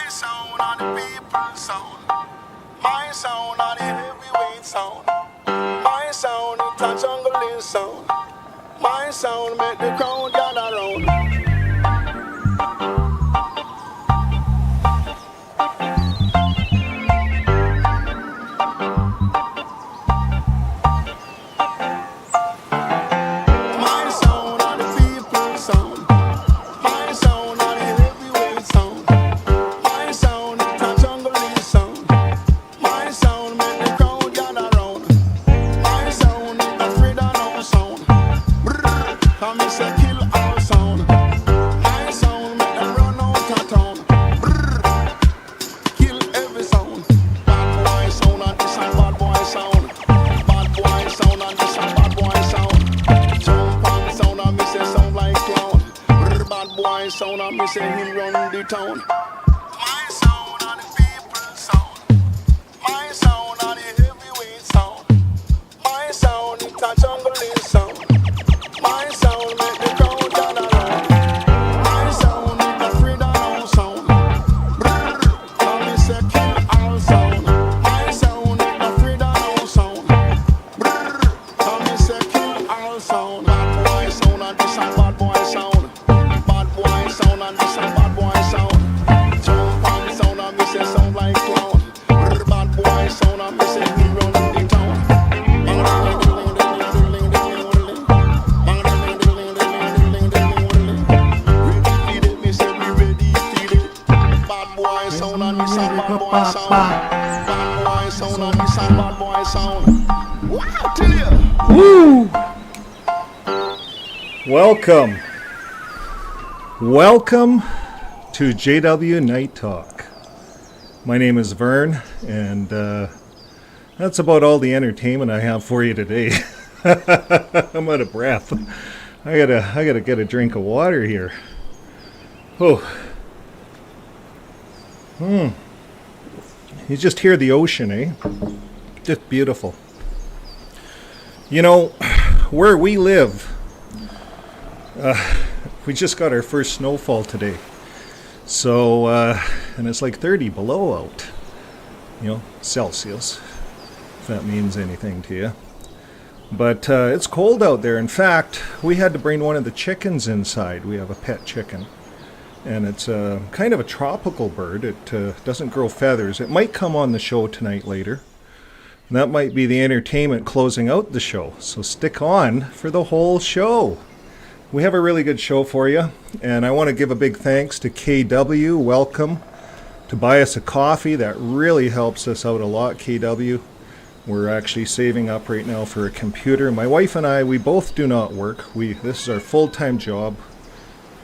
sound on the people sound. My sound on the heavyweight sound. My sound it a jungle sound. My sound make the crowd gather round. Sound, I me say him run the town. My sound and the people sound. My sound and the heavyweight sound. My sound it a jungle sound. My sound make the crowd gather round. My sound it a freedom sound. Brrr, I me say kill all sound. My sound it a freedom sound. Brrr, I me say kill all sound. Bad boy sound and this a bad boy sound. Sound and this a bad boy sound. Jump on sound and me say sound like clown. Bad boy sound and me say he run the town. Me say we ready feed it. Bad boy sound and this a bad boy sound. Bad boy sound and this a bad boy sound. Wow, tell you. Woo! Welcome. Welcome to JW Night Talk. My name is Vern, and that's about all the entertainment I have for you today. I'm out of breath. I gotta get a drink of water here. Oh. You just hear the ocean, eh? Just beautiful. You know, where we live, we just got our first snowfall today. So, and it's like 30 below out. You know, Celsius, if that means anything to you. But it's cold out there. In fact, we had to bring one of the chickens inside. We have a pet chicken. And it's kind of a tropical bird. It doesn't grow feathers. It might come on the show tonight later. And that might be the entertainment closing out the show. So stick on for the whole show. We have a really good show for you, and I want to give a big thanks to KW. Welcome to buy us a coffee. That really helps us out a lot, KW. We're actually saving up right now for a computer. My wife and I, we both do not work. This is our full-time job.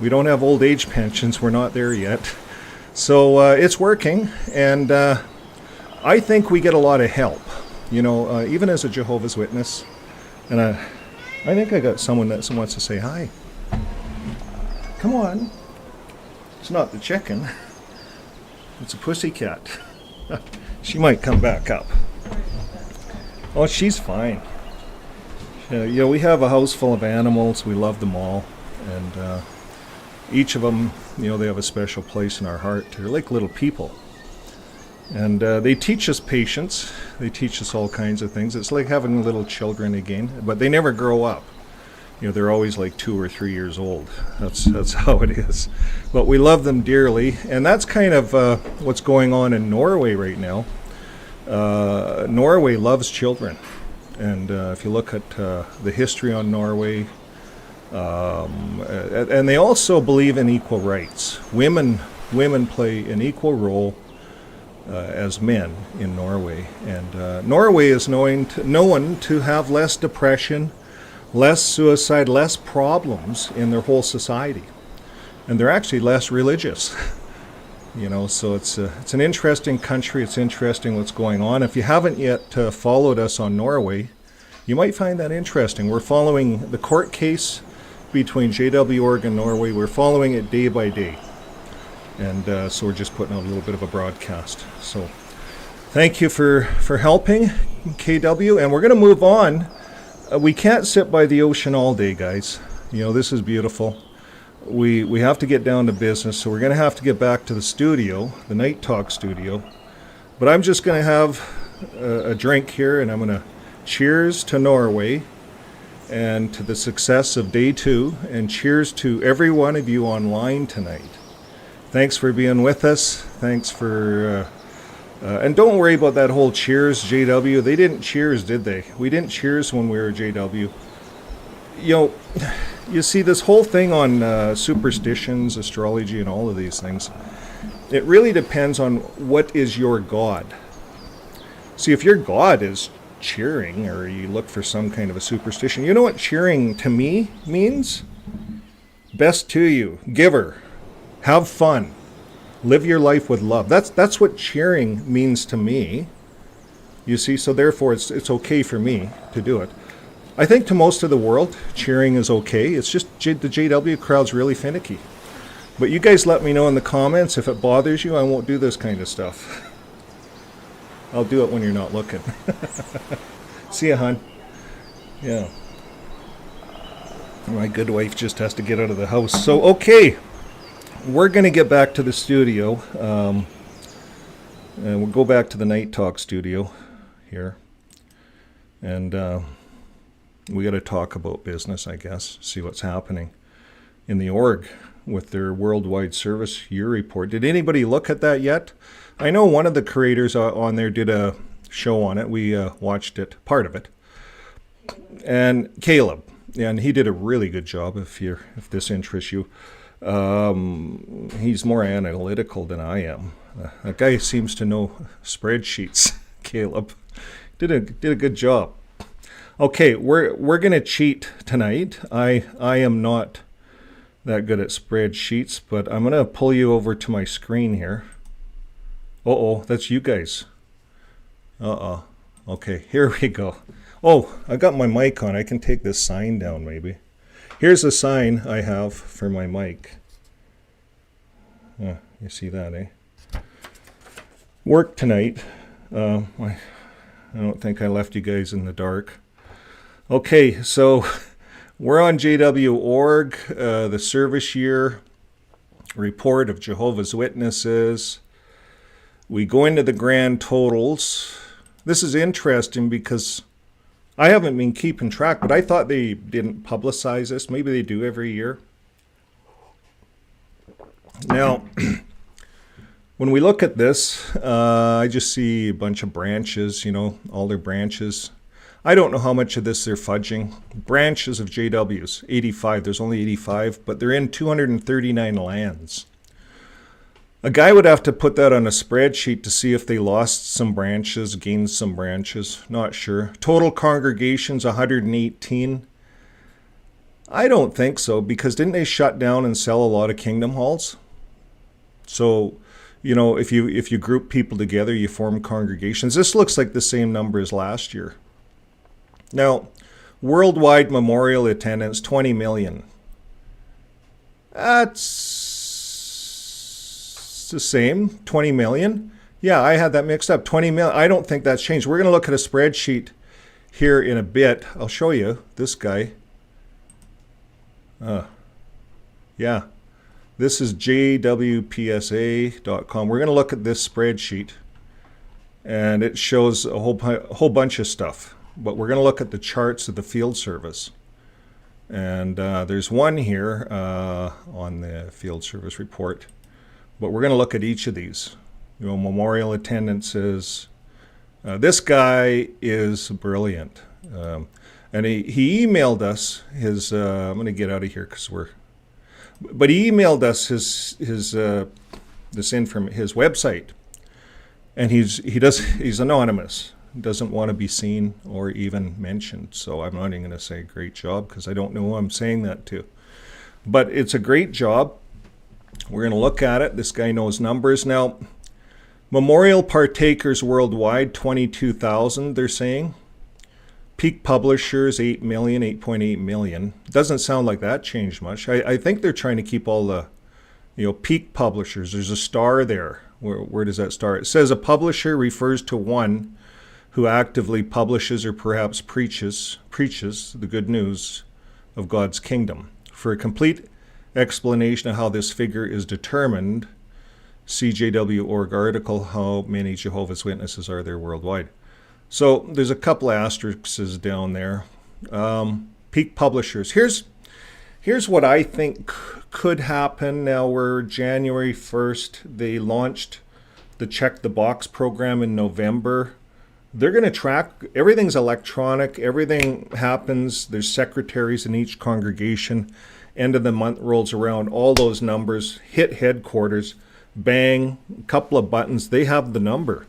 We don't have old age pensions. We're not there yet. So it's working, and I think we get a lot of help. You know, even as a Jehovah's Witness, and I think I got someone that wants to say hi. Come on. It's not the chicken. It's a pussycat. She might come back up. Oh, she's fine. You know, we have a house full of animals. We love them all. And each of them, you know, they have a special place in our heart. They're like little people. And they teach us patience. They teach us all kinds of things. It's like having little children again, but they never grow up. You know, they're always like 2 or 3 years old. That's how it is. But we love them dearly, and that's kind of what's going on in Norway right now. Norway loves children, and if you look at the history on Norway, and they also believe in equal rights. Women play an equal role as men in Norway, and Norway is known to have less depression, less suicide, less problems in their whole society, and they're actually less religious. You know, so it's an interesting country. It's interesting what's going on. If you haven't yet followed us on Norway, you might find that interesting. We're following the court case between JW Org and Norway. We're following it day by day. And so we're just putting out a little bit of a broadcast. So thank you for helping, KW. And we're going to move on. We can't sit by the ocean all day, guys. You know, this is beautiful. we have to get down to business, so we're going to have to get back to the studio, the Night Talk studio. But I'm just going to have a drink here, and I'm going to cheers to Norway and to the success of day 2, and cheers to every one of you online tonight. Thanks for being with us. Thanks for... and don't worry about that whole cheers, JW. They didn't cheers, did they? We didn't cheers when we were JW. You see, this whole thing on superstitions, astrology, and all of these things, it really depends on what is your God. See, if your God is cheering, or you look for some kind of a superstition, you know what cheering to me means? Best to you, giver, have fun, live your life with love. That's what cheering means to me. You see, so therefore it's okay for me to do it. I think to most of the world, cheering is okay. It's just the JW crowd's really finicky. But you guys let me know in the comments if it bothers you. I won't do this kind of stuff. I'll do it when you're not looking. See ya, hon. Yeah. My good wife just has to get out of the house. So, okay. We're going to get back to the studio. And we'll go back to the Night Talk studio here. And we got to talk about business, I guess. See what's happening in the org with their Worldwide Service Year Report. Did anybody look at that yet? I know one of the creators on there did a show on it. We watched it, part of it. And Caleb, and he did a really good job if this interests you. He's more analytical than I am. That guy seems to know spreadsheets. Caleb did a good job. Okay, we're gonna cheat tonight. I am not that good at spreadsheets, but I'm gonna pull you over to my screen here. Uh-oh, that's you guys. Okay, here we go. Oh, I got my mic on. I can take this sign down maybe. Here's a sign I have for my mic. You see that, eh? Work tonight. I don't think I left you guys in the dark. Okay, so we're on JW.org, the service year report of Jehovah's Witnesses. We go into the grand totals. This is interesting because I haven't been keeping track, but I thought they didn't publicize this. Maybe they do every year. Now, when we look at this, I just see a bunch of branches, all their branches. I don't know how much of this they're fudging. Branches of JWs, 85. There's only 85, but they're in 239 lands. A guy would have to put that on a spreadsheet to see if they lost some branches, gained some branches. Not sure. Total congregations, 118. I don't think so, because didn't they shut down and sell a lot of kingdom halls? So, if you group people together, you form congregations. This looks like the same number as last year. Now, worldwide memorial attendance, 20 million. That's the same, 20 million. Yeah, I had that mixed up, 20 million. I don't think that's changed. We're going to look at a spreadsheet here in a bit. I'll show you this guy. Yeah, this is jwpsa.com. We're going to look at this spreadsheet, and it shows a whole bunch of stuff. But we're going to look at the charts of the field service. And there's one here on the field service report. But we're going to look at each of these. Memorial attendances. This guy is brilliant. And he emailed us his, I'm going to get out of here because but he emailed us his website. And he's anonymous. Doesn't want to be seen or even mentioned. So I'm not even going to say great job because I don't know who I'm saying that to. But it's a great job. We're going to look at it. This guy knows numbers. Now, memorial partakers worldwide, 22,000, they're saying. Peak publishers, 8 million, 8.8 million. Doesn't sound like that changed much. I think they're trying to keep all the, peak publishers. There's a star there. Where does that start? It says a publisher refers to one who actively publishes or perhaps preaches the good news of God's kingdom. For a complete explanation of how this figure is determined. CJW.org article, how many Jehovah's Witnesses are there worldwide. So there's a couple of asterisks down there. Peak Publishers. Here's what I think could happen. Now we're January 1st. They launched the Check the Box program in November. They're going to track, everything's electronic, everything happens. There's secretaries in each congregation. End of the month rolls around, all those numbers hit headquarters, bang, a couple of buttons, they have the number.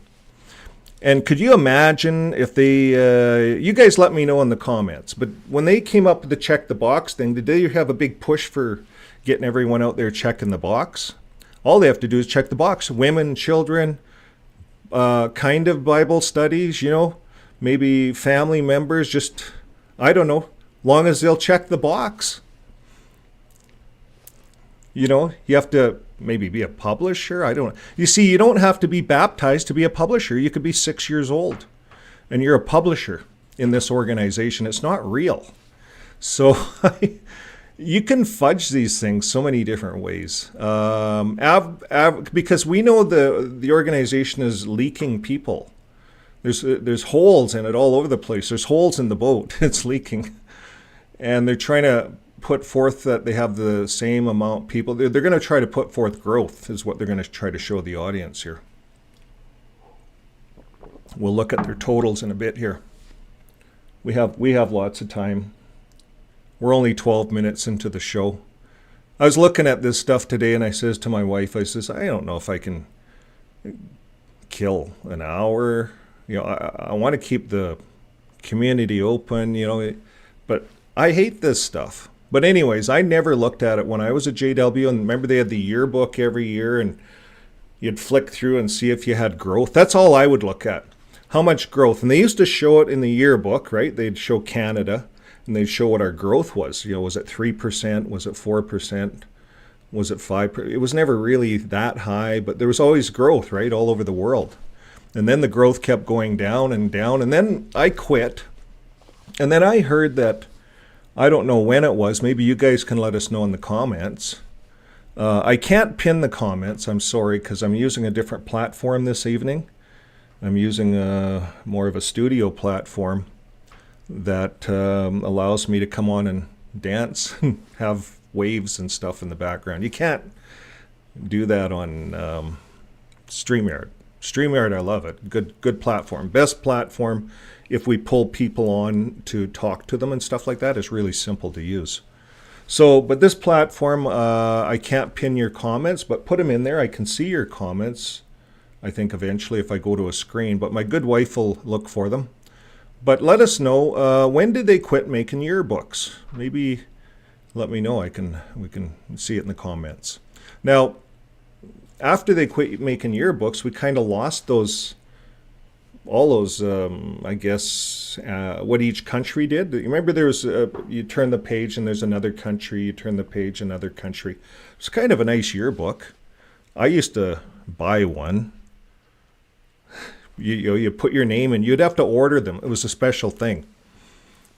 And could you imagine if they, you guys let me know in the comments, but when they came up with the Check the Box thing, did they have a big push for getting everyone out there checking the box? All they have to do is check the box. Women, children, kind of Bible studies, maybe family members, just, I don't know, long as they'll check the box. You have to maybe be a publisher. I don't know. You see, you don't have to be baptized to be a publisher. You could be 6 years old and you're a publisher in this organization. It's not real. So you can fudge these things so many different ways. Because we know the organization is leaking people. There's holes in it all over the place. There's holes in the boat. It's leaking. And they're trying to put forth that they have the same amount of people. They're going to try to put forth growth is what they're going to try to show the audience here. We'll look at their totals in a bit here. We have lots of time. We're only 12 minutes into the show. I was looking at this stuff today and I says to my wife, I don't know if I can kill an hour. I want to keep the community open, but I hate this stuff. But anyways, I never looked at it when I was at JW, and remember they had the yearbook every year and you'd flick through and see if you had growth. That's all I would look at. How much growth? And they used to show it in the yearbook, right? They'd show Canada and they'd show what our growth was. Was it 3%? Was it 4%? Was it 5%? It was never really that high, but there was always growth, right? All over the world. And then the growth kept going down and down. And then I quit. And then I heard that, I don't know when it was. Maybe you guys can let us know in the comments. I can't pin the comments. I'm sorry, because I'm using a different platform this evening. I'm using more of a studio platform that allows me to come on and dance and have waves and stuff in the background. You can't do that on StreamYard. StreamYard, I love it. Good platform. Best platform. If we pull people on to talk to them and stuff like that, it's really simple to use. So, but this platform, I can't pin your comments, but put them in there. I can see your comments, I think, eventually if I go to a screen. But my good wife will look for them. But let us know, when did they quit making yearbooks? Maybe let me know. We can see it in the comments. Now, after they quit making yearbooks, we kind of lost all those, I guess, what each country did. You remember there was, you turn the page and there's another country, you turn the page, another country. It's kind of a nice yearbook. I used to buy one. You put your name in, you'd have to order them. It was a special thing.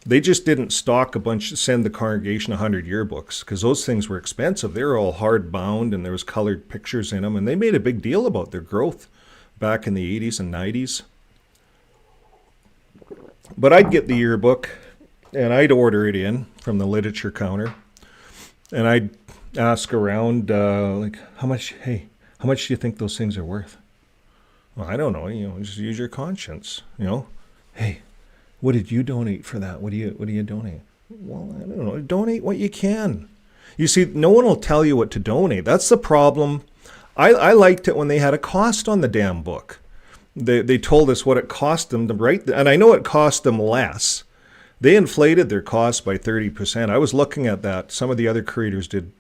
They just didn't stock send the congregation 100 yearbooks because those things were expensive. They were all hard bound and there was colored pictures in them, and they made a big deal about their growth back in the 80s and 90s. But I'd get the yearbook and I'd order it in from the literature counter, and I'd ask around, how much do you think those things are worth? Well, I don't know, just use your conscience, Hey, what did you donate for that? What do you donate? Well, I don't know. Donate what you can. You see, no one will tell you what to donate. That's the problem. I liked it when they had a cost on the damn book. They told us what it cost them to write, and I know it cost them less. They inflated their costs by 30%. I was looking at that. Some of the other creators did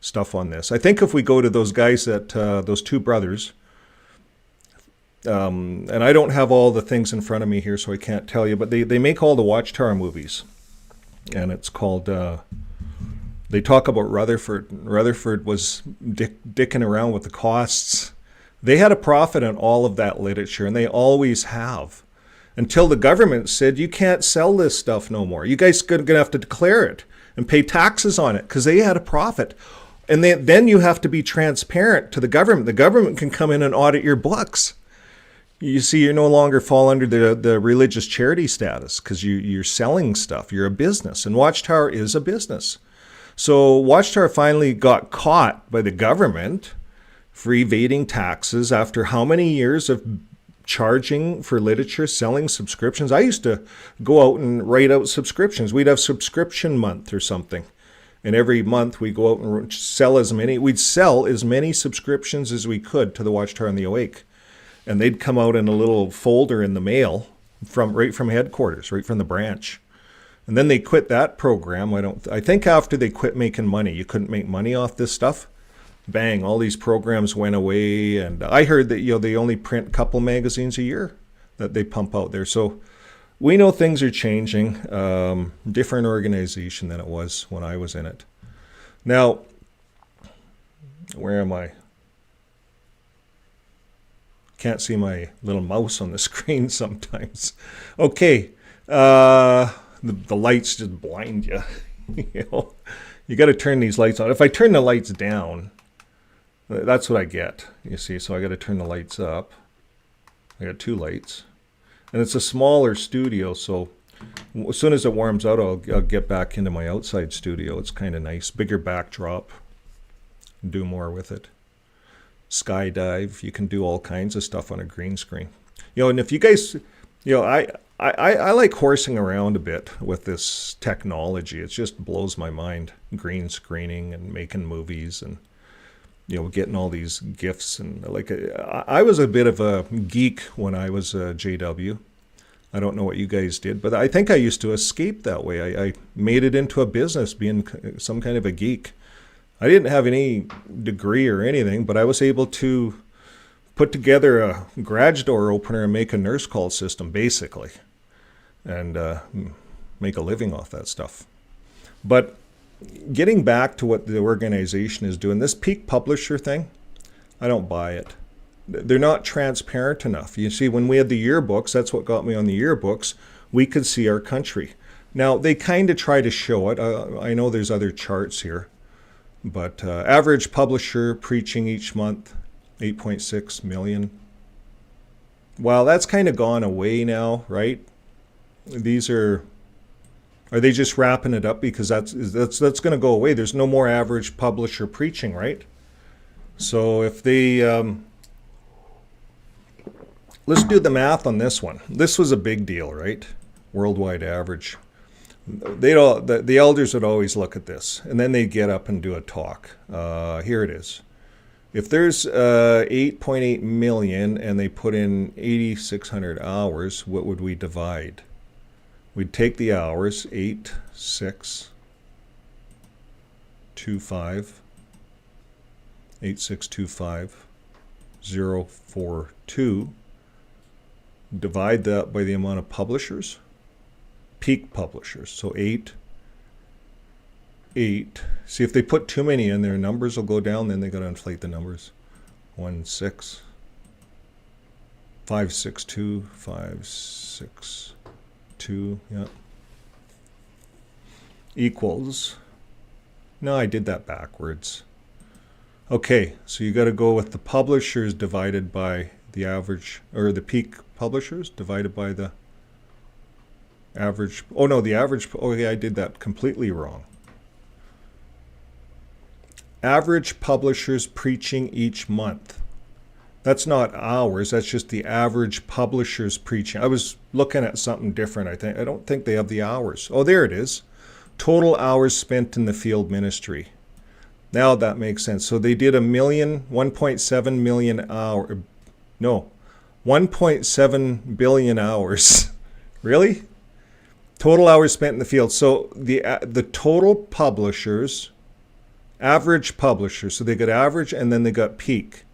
stuff on this. I think if we go to those guys those two brothers, and I don't have all the things in front of me here, so I can't tell you, but they make all the Watchtower movies, and it's called, they talk about Rutherford. Rutherford was dicking around with the costs. They had a profit on all of that literature, and they always have, until the government said, you can't sell this stuff no more. You guys are going to have to declare it and pay taxes on it, because they had a profit. And then you have to be transparent to the government. The government can come in and audit your books. You see, you no longer fall under the religious charity status because you're selling stuff. You're a business, and Watchtower is a business. So Watchtower finally got caught by the government for evading taxes after how many years of charging for literature, selling subscriptions. I used to go out and write out subscriptions. We'd have subscription month or something. And every month we go out and we'd sell as many subscriptions as we could to the Watchtower and the Awake. And they'd come out in a little folder in the mail right from headquarters, right from the branch. And then they quit that program. I think after they quit making money, you couldn't make money off this stuff. Bang, all these programs went away. And I heard that, they only print a couple magazines a year that they pump out there. So we know things are changing. Different organization than it was when I was in it. Now, where am I? Can't see my little mouse on the screen sometimes. Okay, the lights just blind you. You got to turn these lights on. If I turn the lights down, that's what I get. You see, so I got to turn the lights up. I got 2 lights, and it's a smaller studio. So as soon as it warms out, I'll get back into my outside studio. It's kind of nice, bigger backdrop. Do more with it. Skydive. You can do all kinds of stuff on a green screen. And if you guys, I like horsing around a bit with this technology. It just blows my mind. Green screening and making movies and, getting all these GIFs. And I was a bit of a geek when I was a JW. I don't know what you guys did, but I think I used to escape that way. I made it into a business being some kind of a geek. I didn't have any degree or anything, but I was able to put together a garage door opener and make a nurse call system, basically, and make a living off that stuff. But getting back to what the organization is doing, this Peak Publisher thing, I don't buy it. They're not transparent enough. You see, when we had the yearbooks, that's what got me on the yearbooks, we could see our country. Now, they kind of try to show it. I know there's other charts here. But average publisher preaching each month, 8.6 million. Well, that's kind of gone away now, right? Are they just wrapping it up because that's going to go away? There's no more average publisher preaching, right? So if they, let's do the math on this one. This was a big deal, right? Worldwide average. The elders would always look at this, and then they'd get up and do a talk. Here it is. If there's 8.8 million and they put in 8,600 hours, what would we divide? We'd take the hours, 8,625,042, divide that by the amount of publishers. Peak publishers. So 8. See, if they put too many in, their numbers will go down. Then they got to inflate the numbers. 16, 562, 562. Yeah. Equals. No, I did that backwards. Okay, so you got to go with the publishers divided by the average, or the peak publishers divided by the average. Oh no, the average. Oh yeah, I did that completely wrong. Average publishers preaching each month. That's not hours. That's just the average publishers preaching. I was looking at something different. I don't think they have the hours. Oh, there it is. Total hours spent in the field ministry. Now that makes sense. So they did 1.7 million hours. No, 1.7 billion hours. Really? Total hours spent in the field. So the total publishers, average publishers, so they got average and then they got peak.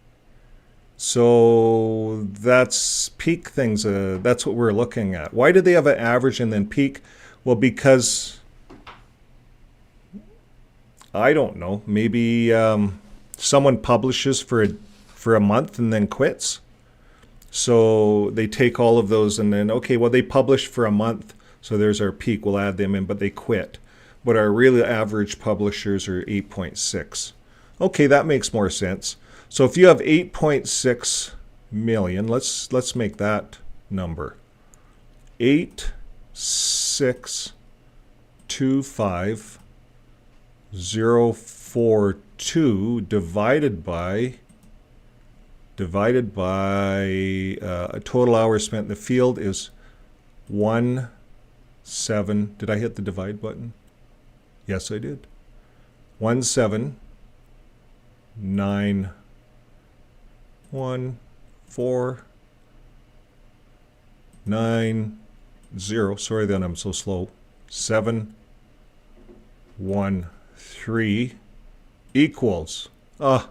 So that's peak things. That's what we're looking at. Why did they have an average and then peak? Well, because I don't know. Maybe someone publishes for a month and then quits. So they take all of those and then, okay, well, they published for a month. So there's our peak. We'll add them in, but they quit. But our really average publishers are 8.6. Okay, that makes more sense. So if you have 8.6 million, let's make that number. 8,625,042 divided by a total hours spent in the field is 1,7. Did I hit the divide button? Yes, I did. 1,7,9,1,4,9,0. Sorry that I'm so slow. 7,1,3 equals. I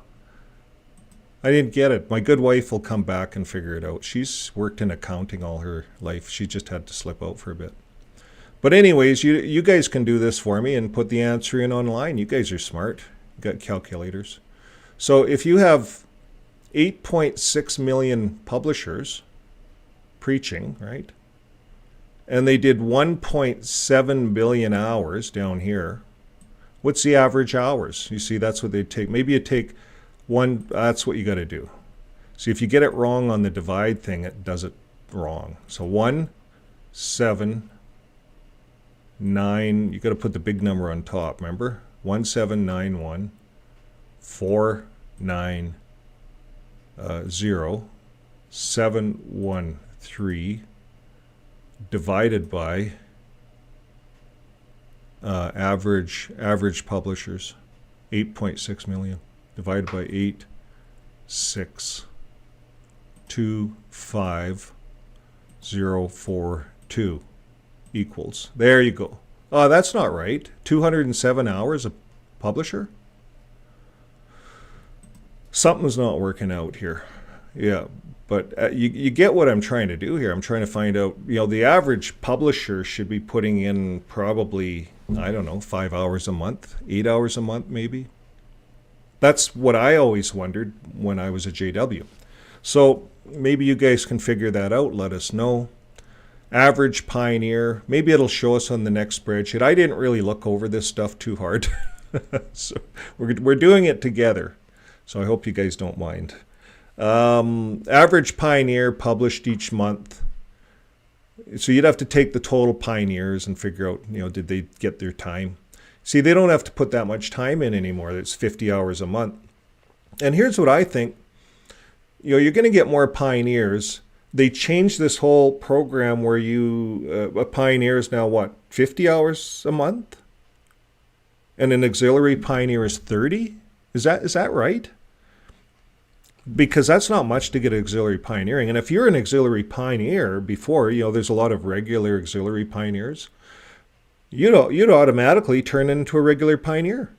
didn't get it. My good wife will come back and figure it out. She's worked in accounting all her life. She just had to slip out for a bit. But anyways, you guys can do this for me and put the answer in online. You guys are smart. You got calculators. So if you have 8.6 million publishers preaching, right? And they did 1.7 billion hours down here. What's the average hours? You see, that's what they take. Maybe you take one, that's what you got to do. See, if you get it wrong on the divide thing, it does it wrong. So 1, 7, 9, you got to put the big number on top, remember? 1791 490 713 divided by average publishers, 8.6 million divided by 8,625,042 equals. There you go. Oh, that's not right. 207 hours a publisher? Something's not working out here. Yeah, but you get what I'm trying to do here. I'm trying to find out, the average publisher should be putting in probably, I don't know, 5 hours a month, 8 hours a month maybe. That's what I always wondered when I was a JW. So maybe you guys can figure that out. Let us know. Average Pioneer, maybe it'll show us on the next spreadsheet. I didn't really look over this stuff too hard. So we're doing it together. So I hope you guys don't mind. Average Pioneer published each month. So you'd have to take the total Pioneers and figure out, did they get their time? See, they don't have to put that much time in anymore. It's 50 hours a month. And here's what I think. You're going to get more Pioneers. They changed this whole program where a Pioneer is now 50 hours a month? And an auxiliary Pioneer is 30? Is that right? Because that's not much to get auxiliary pioneering. And if you're an auxiliary pioneer before, there's a lot of regular auxiliary pioneers, you'd automatically turn into a regular pioneer.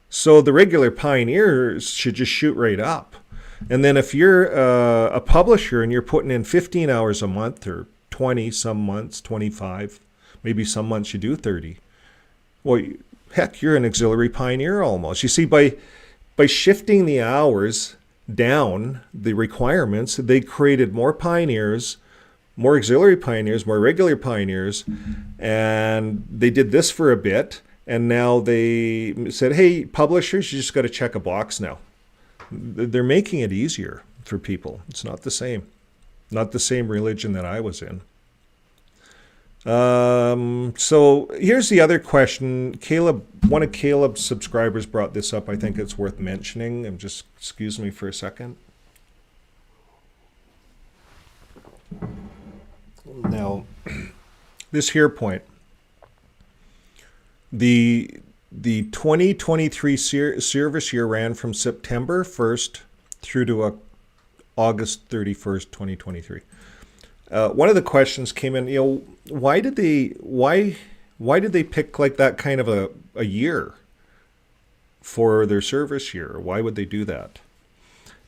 So the regular pioneers should just shoot right up. And then if you're a publisher and you're putting in 15 hours a month or 20 some months, 25, maybe some months you do 30. Well, heck, you're an auxiliary pioneer almost. You see, by shifting the hours down, the requirements, they created more pioneers, more auxiliary pioneers, more regular pioneers, and they did this for a bit, and now they said, hey, publishers, you just got to check a box now. They're making it easier for people. It's not the same religion that I was in. So here's the other question. One of Caleb's subscribers brought this up. I think it's worth mentioning. Excuse me for a second. Now, this here point. The 2023 service year ran from September 1st through to August 31st, 2023. One of the questions came in, why did they pick like that kind of a year for their service year? Why would they do that?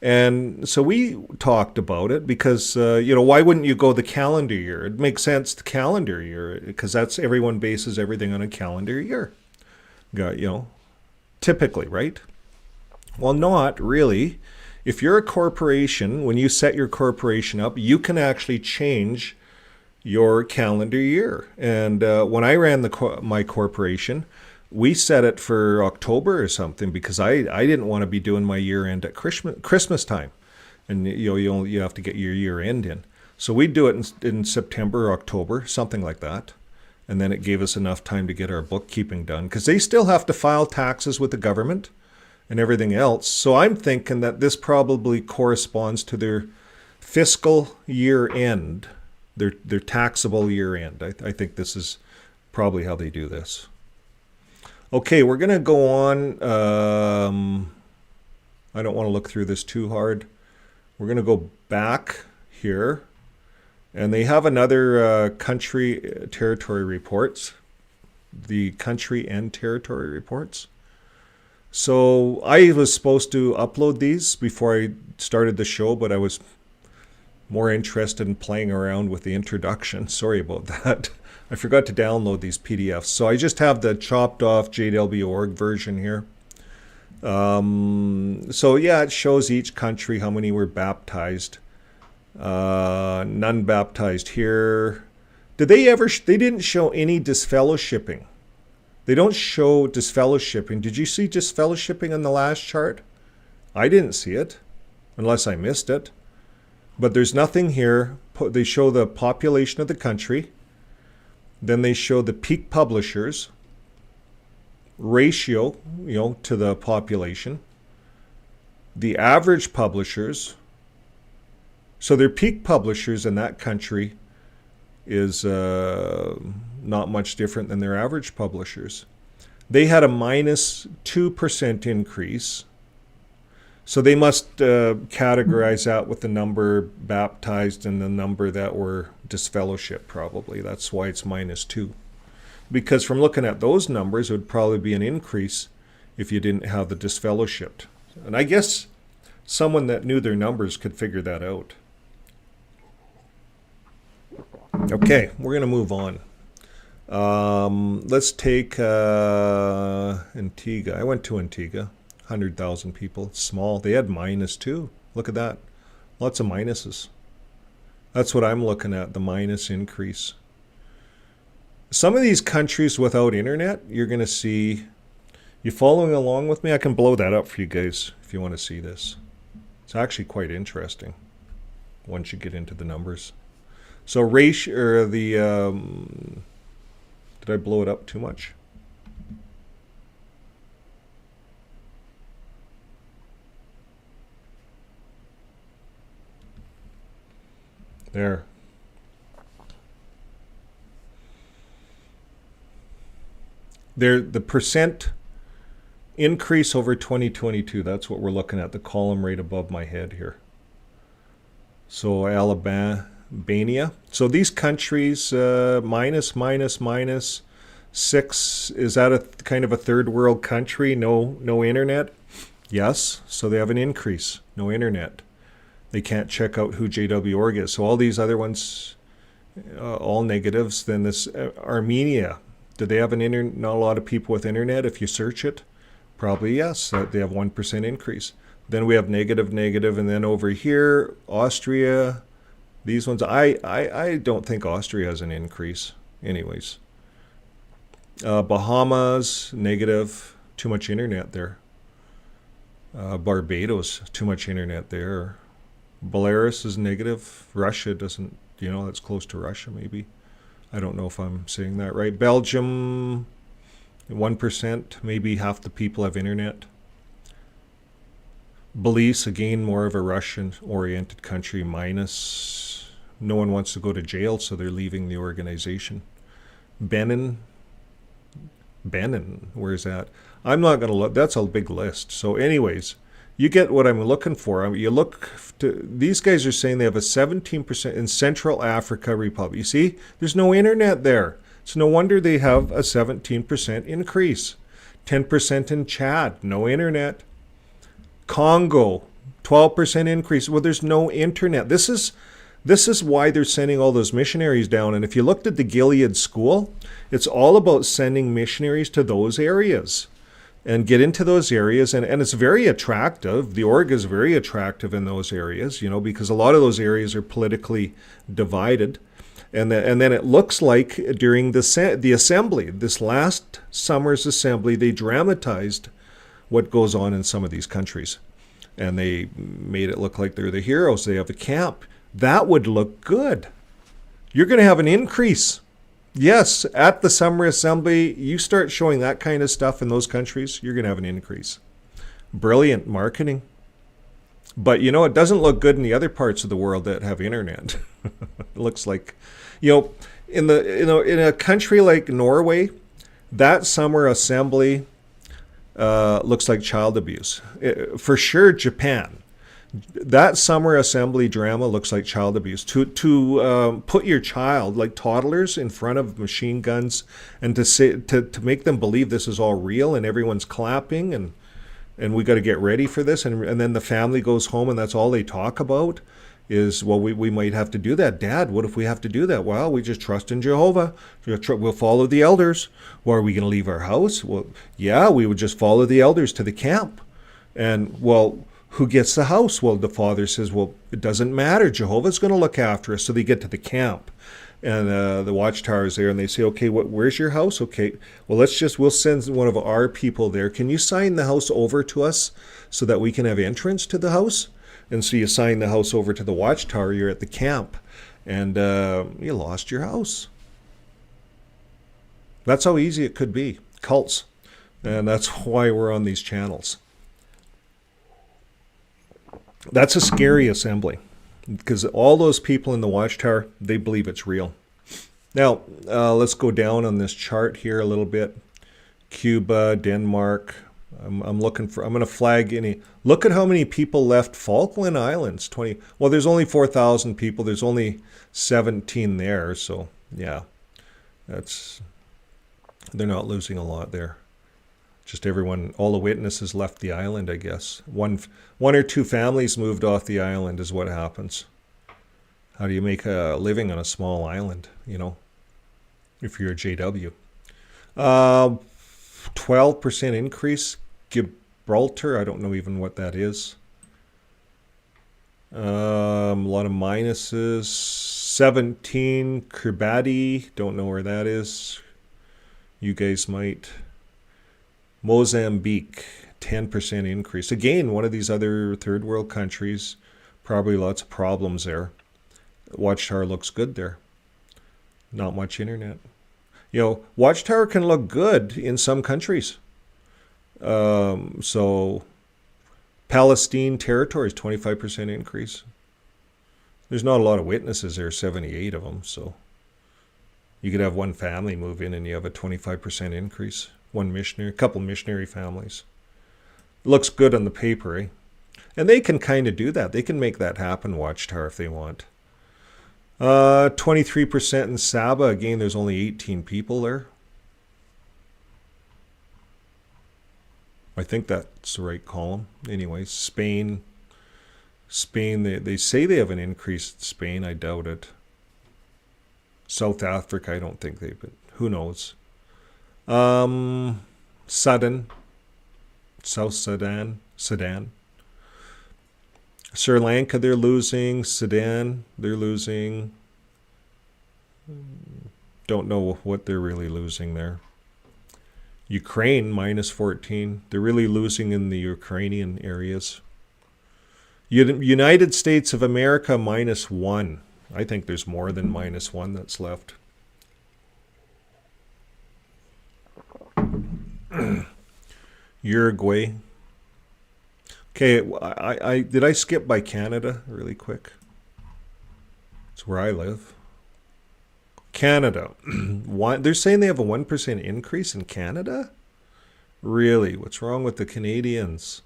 And so we talked about it because, why wouldn't you go the calendar year? It makes sense, the calendar year, because that's everyone bases everything on a calendar year. Typically, right? Well, not really. If you're a corporation, when you set your corporation up, you can actually change your calendar year. And when I ran my corporation, We set it for October or something because I didn't want to be doing my year end at Christmas time, and you have to get your year end in. So we'd do it in September or October, something like that, and then it gave us enough time to get our bookkeeping done because they still have to file taxes with the government and everything else. So I'm thinking that this probably corresponds to their fiscal year end, their taxable year end. I think this is probably how they do this. Okay, we're going to go on. I don't want to look through this too hard. We're going to go back here. And they have another country territory reports. The country and territory reports. So I was supposed to upload these before I started the show, but I was more interested in playing around with the introduction. Sorry about that. I forgot to download these PDFs. So I just have the chopped off JW.org version here. So yeah, it shows each country how many were baptized. None baptized here. They didn't show any disfellowshipping. They don't show disfellowshipping. Did you see disfellowshipping on the last chart? I didn't see it, unless I missed it. But there's nothing here. They show the population of the country. Then they show the peak publishers ratio, to the population. The average publishers. So their peak publishers in that country is not much different than their average publishers. They had a minus 2% increase. So they must categorize that with the number baptized and the number that were disfellowshipped, probably. That's why it's minus 2. Because from looking at those numbers, it would probably be an increase if you didn't have the disfellowshipped. And I guess someone that knew their numbers could figure that out. Okay, we're going to move on. Let's take Antigua. I went to Antigua. 100,000 people. It's small. They had minus 2. Look at that. Lots of minuses. That's what I'm looking at, the minus increase. Some of these countries without internet, you're going to see... You following along with me? I can blow that up for you guys if you want to see this. It's actually quite interesting once you get into the numbers. So ratio, or the... did I blow it up too much? There. The percent increase over 2022, that's what we're looking at, the column right above my head here. So Alabama, so these countries, minus 6, is that a kind of a third world country? No internet? Yes, so they have an increase, no internet. They can't check out who JW.org is. So all these other ones, all negatives. Then this Armenia, do they have not a lot of people with internet if you search it? Probably yes. They have 1% increase. Then we have negative, and then over here, Austria, these ones, I don't think Austria has an increase. Anyways. Bahamas, negative, too much internet there. Barbados, too much internet there. Belarus is negative. Russia doesn't, that's close to Russia maybe. I don't know if I'm saying that right. Belgium, 1%, maybe half the people have internet. Belize, again, more of a Russian-oriented country, minus. No one wants to go to jail, so they're leaving the organization. Benin, where's that? I'm not going to look. That's a big list. So anyways, you get what I'm looking for. You look to, these guys are saying they have a 17% in Central Africa Republic. You see, there's no internet there. It's no wonder they have a 17% increase. 10% in Chad, no internet. Congo, 12% increase. Well, there's no internet. This is why they're sending all those missionaries down. And if you looked at the Gilead School, it's all about sending missionaries to those areas. And get into those areas, and it's very attractive. The org is very attractive in those areas, because a lot of those areas are politically divided. And then it looks like during the assembly, this last summer's assembly, they dramatized what goes on in some of these countries. And they made it look like they're the heroes. They have a camp. That would look good. You're going to have an increase. Yes, at the summer assembly, you start showing that kind of stuff in those countries, you're going to have an increase. Brilliant marketing. But you know, it doesn't look good in the other parts of the world that have internet. It looks like, you know, in a country like Norway, that summer assembly looks like child abuse. For sure, Japan. That summer assembly drama looks like child abuse. To put your child, like toddlers, in front of machine guns, and to make them believe this is all real, and everyone's clapping, and we got to get ready for this, and then the family goes home and that's all they talk about is, well, we might have to do that. Dad, what if we have to do that? Well, we just trust in Jehovah. We'll follow the elders. Well, are we going to leave our house? Well, yeah, we would just follow the elders to the camp. And, well, who gets the house? Well, the father says, well, it doesn't matter. Jehovah's going to look after us. So they get to the camp. And the watchtower is there, and they say, okay, where's your house? Okay, well, we'll send one of our people there. Can you sign the house over to us so that we can have entrance to the house? And so you sign the house over to the watchtower, you're at the camp, and you lost your house. That's how easy it could be. Cults. And that's why we're on these channels. That's a scary assembly, because all those people in the watchtower, they believe it's real. Now, let's go down on this chart here a little bit. Cuba, Denmark. I'm going to flag any. Look at how many people left Falkland Islands. Well, there's only 4,000 people. There's only 17 there. So, yeah, they're not losing a lot there. Just everyone, all the witnesses left the island, I guess. One or two families moved off the island is what happens. How do you make a living on a small island, you know, if you're a JW? 12% increase. Gibraltar, I don't know even what that is. A lot of minuses. 17, Kiribati, don't know where that is. You guys might. Mozambique, 10% increase. Again, one of these other third world countries, probably lots of problems there. Watchtower looks good there. Not much internet. You know, Watchtower can look good in some countries. So Palestine territories, 25% increase. There's not a lot of witnesses there, 78 of them. So you could have one family move in and you have a 25% increase. One missionary, a couple missionary families. Looks good on the paper, eh? And they can kind of do that. They can make that happen, Watchtower, if they want. 23% in Saba. Again, there's only 18 people there. I think that's the right column. Anyway, Spain, they say they have an increase in Spain. I doubt it. South Africa, I don't think but who knows? South Sudan. Sri Lanka, they're losing. Sudan, they're losing. Don't know what they're really losing there. Ukraine, minus 14. They're really losing in the Ukrainian areas. United States of America, minus 1. I think there's more than minus 1 that's left. Uruguay. Okay, did I skip by Canada really quick? It's where I live. Canada. They're saying they have a 1% increase in Canada? Really? What's wrong with the Canadians?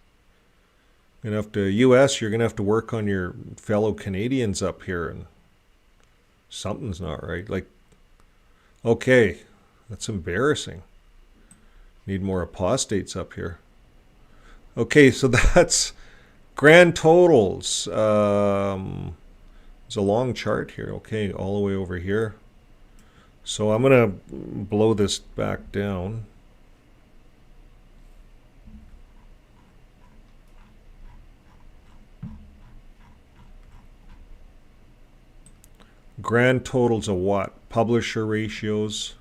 US, you're going to have to work on your fellow Canadians up here, and something's not right. Like, okay, that's embarrassing. Need more apostates up here. Okay, so that's grand totals. There's a long chart here. Okay, all the way over here. So I'm going to blow this back down. Grand totals of what? Publisher ratios.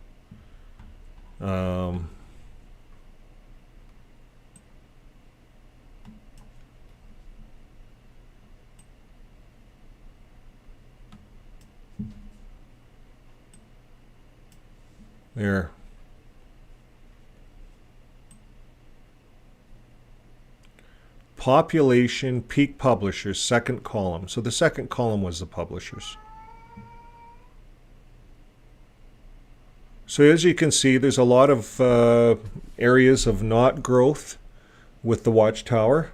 There. Population, peak publishers, second column. So the second column was the publishers. So as you can see, there's a lot of areas of not growth with the Watchtower.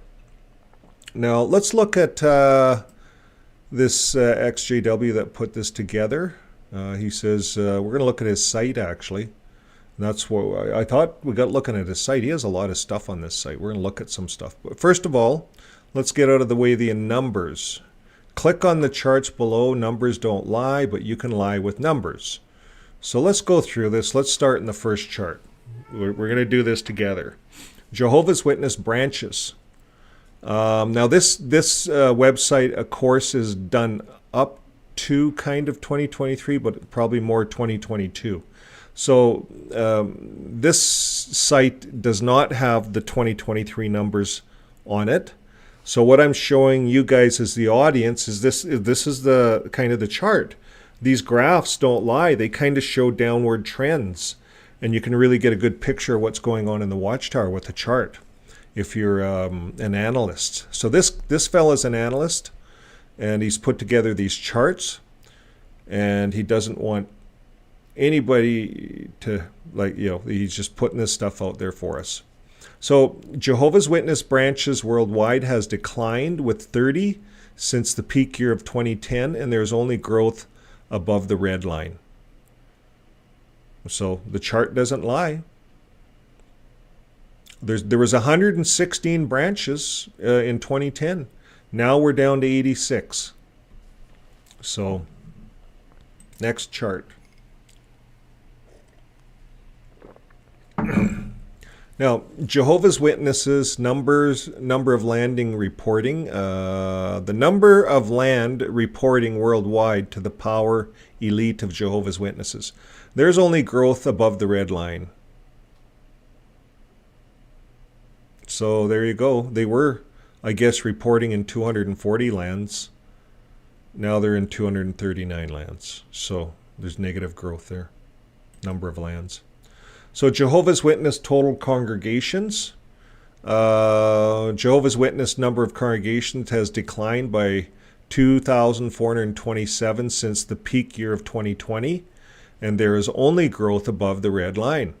Now let's look at this XJW that put this together. He says, we're going to look at his site actually. And that's what I thought we got looking at his site. He has a lot of stuff on this site. We're going to look at some stuff. But first of all, let's get out of the way the numbers. Click on the charts below. Numbers don't lie, but you can lie with numbers. So let's go through this. Let's start in the first chart. We're going to do this together. Jehovah's Witness branches. Now this website, of course, is done up to kind of 2023, but probably more 2022. So this site does not have the 2023 numbers on it. So what I'm showing you guys as the audience is this is the kind of the chart. These graphs don't lie. They kind of show downward trends. And you can really get a good picture of what's going on in the Watchtower with the chart if you're an analyst. So this fella's an analyst, and he's put together these charts, and he doesn't want anybody to, he's just putting this stuff out there for us. So Jehovah's Witness branches worldwide has declined with 30 since the peak year of 2010, and there's only growth above the red line. So the chart doesn't lie. There was 116 branches in 2010. Now we're down to 86. So next chart. Now, Jehovah's Witnesses number of landing reporting. The number of land reporting worldwide to the power elite of Jehovah's Witnesses. There's only growth above the red line. So there you go. They were, I guess, reporting in 240 lands. Now they're in 239 lands. So there's negative growth there. Number of lands. So Jehovah's Witness total congregations. Jehovah's Witness number of congregations has declined by 2,427 since the peak year of 2020. And there is only growth above the red line.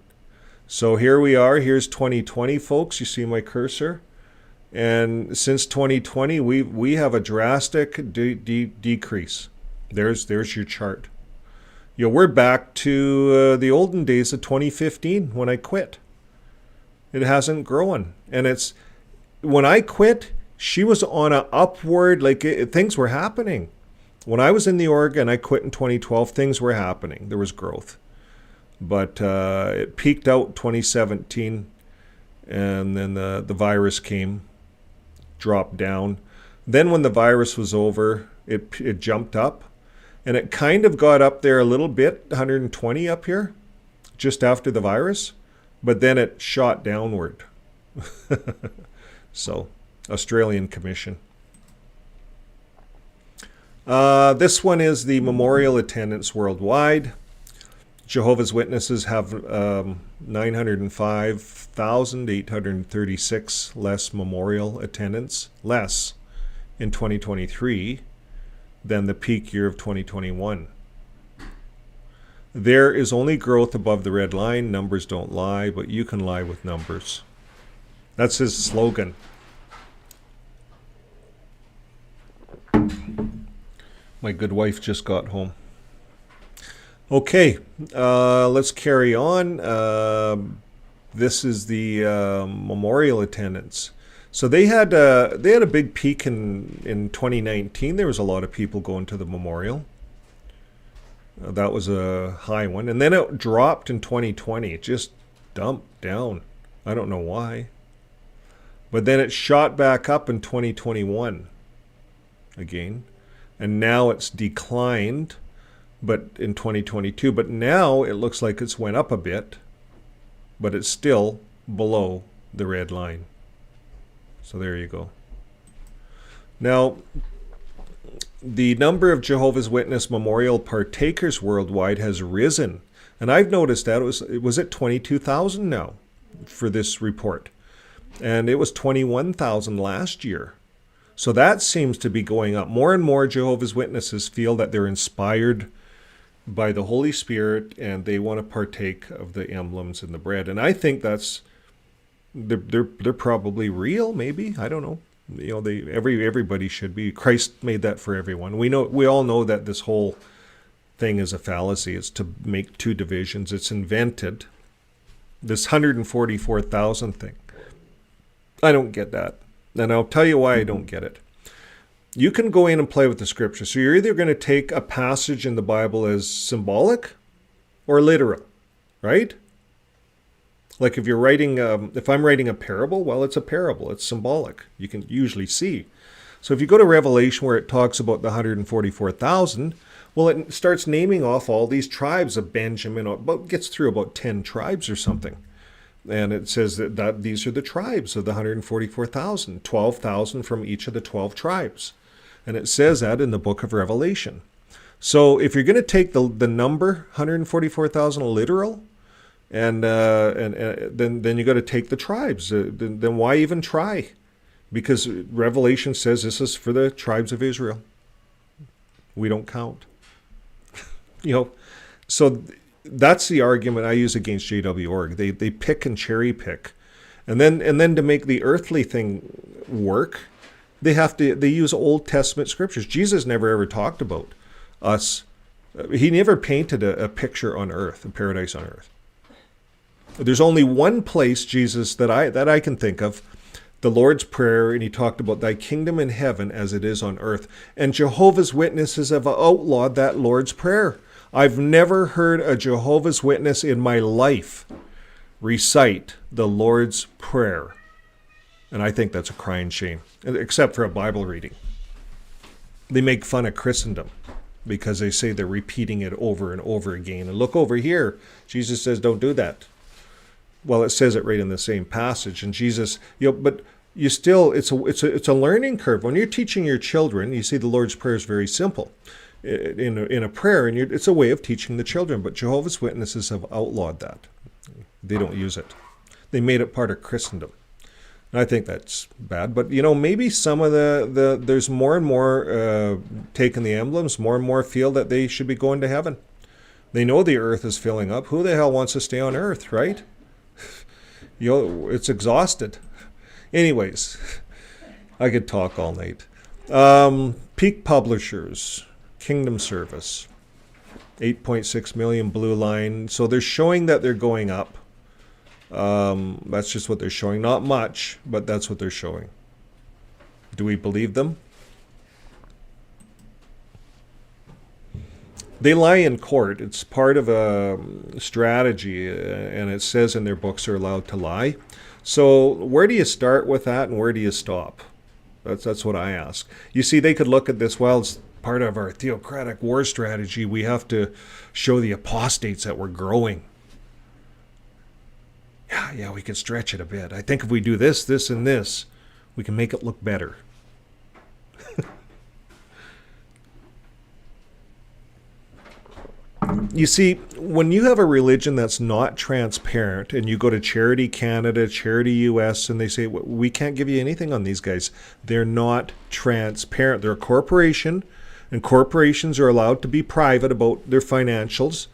So here we are. Here's 2020, folks. You see my cursor. And since 2020, we have a drastic decrease. There's your chart. We're back to the olden days of 2015 when I quit. It hasn't grown. And it's when I quit, she was on an upward, things were happening. When I was in the org and I quit in 2012, things were happening. There was growth. But it peaked out 2017, and then the virus came, dropped down. Then when the virus was over, it jumped up. And it kind of got up there a little bit, 120 up here, just after the virus. But then it shot downward. So, Australian Commission. This one is the memorial attendance worldwide. Jehovah's Witnesses have 905,836 less memorial attendance, less in 2023 than the peak year of 2021. There is only growth above the red line. Numbers don't lie, but you can lie with numbers. That's his slogan. My good wife just got home. Okay, let's carry on. This is the memorial attendance. So they had a big peak in 2019. There was a lot of people going to the memorial. That was a high one. And then it dropped in 2020. It just dumped down. I don't know why. But then it shot back up in 2021 again. And now it's declined but in 2022. But now it looks like it's went up a bit, but it's still below the red line. So there you go. Now, the number of Jehovah's Witness memorial partakers worldwide has risen. And I've noticed that it was at 22,000 now for this report. And it was 21,000 last year. So that seems to be going up. More and more Jehovah's Witnesses feel that they're inspired by the Holy Spirit and they want to partake of the emblems in the bread. And I think they're probably real, maybe. I don't know. You know, everybody should be. Christ made that for everyone. We all know that this whole thing is a fallacy. It's to make two divisions. It's invented. This 144,000 thing. I don't get that. And I'll tell you why I don't get it. You can go in and play with the scripture. So you're either going to take a passage in the Bible as symbolic or literal, right? Like if you're writing, if I'm writing a parable, well, it's a parable. It's symbolic. You can usually see. So if you go to Revelation where it talks about the 144,000, well, it starts naming off all these tribes of Benjamin. Gets through about 10 tribes or something. And it says that these are the tribes of the 144,000, 12,000 from each of the 12 tribes. And it says that in the book of Revelation. So if you're going to take the number 144,000 literal, and then you got to take the tribes. Then why even try? Because Revelation says this is for the tribes of Israel. We don't count. So that's the argument I use against JW.org. They pick and cherry pick, and then to make the earthly thing work, they use Old Testament scriptures. Jesus never ever talked about us. He never painted a picture on earth, a paradise on earth. There's only one place, Jesus, that I can think of, the Lord's Prayer, and he talked about thy kingdom in heaven as it is on earth. And Jehovah's Witnesses have outlawed that Lord's Prayer. I've never heard a Jehovah's Witness in my life recite the Lord's Prayer. And I think that's a crying shame, except for a Bible reading. They make fun of Christendom because they say they're repeating it over and over again. And look over here, Jesus says don't do that. Well, it says it right in the same passage, and Jesus, but you still, it's a learning curve. When you're teaching your children, you see the Lord's Prayer is very simple in a prayer, and it's a way of teaching the children. But Jehovah's Witnesses have outlawed that; they don't use it. They made it part of Christendom. And I think that's bad. But maybe some of there's more and more taking the emblems. More and more feel that they should be going to heaven. They know the earth is filling up. Who the hell wants to stay on earth, right? It's exhausted. Anyways, I could talk all night. Peak Publishers, Kingdom Service, 8.6 million blue line. So they're showing that they're going up. That's just what they're showing. Not much, but that's what they're showing. Do we believe them? They lie in court. It's part of a strategy, and it says in their books they're allowed to lie. So where do you start with that, and where do you stop? That's what I ask. You see, they could look at this, well, it's part of our theocratic war strategy. We have to show the apostates that we're growing. Yeah, we can stretch it a bit. I think if we do this, this, and this, we can make it look better. You see, when you have a religion that's not transparent and you go to Charity Canada, Charity US, and they say, we can't give you anything on these guys. They're not transparent. They're a corporation, and corporations are allowed to be private about their financials.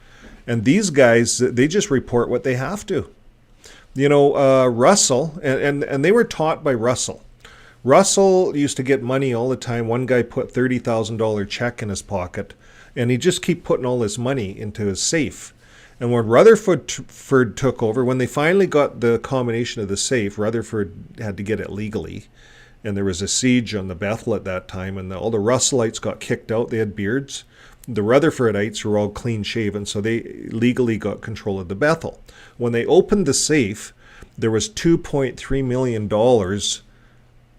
And these guys, they just report what they have to. Russell, and they were taught by Russell. Russell used to get money all the time. One guy put $30,000 check in his pocket, and he just keep putting all his money into his safe. And when Rutherford took over, when they finally got the combination of the safe, Rutherford had to get it legally. And there was a siege on the Bethel at that time, and all the Russellites got kicked out. They had beards. The Rutherfordites were all clean shaven, so they legally got control of the Bethel. When they opened the safe, there was $2.3 million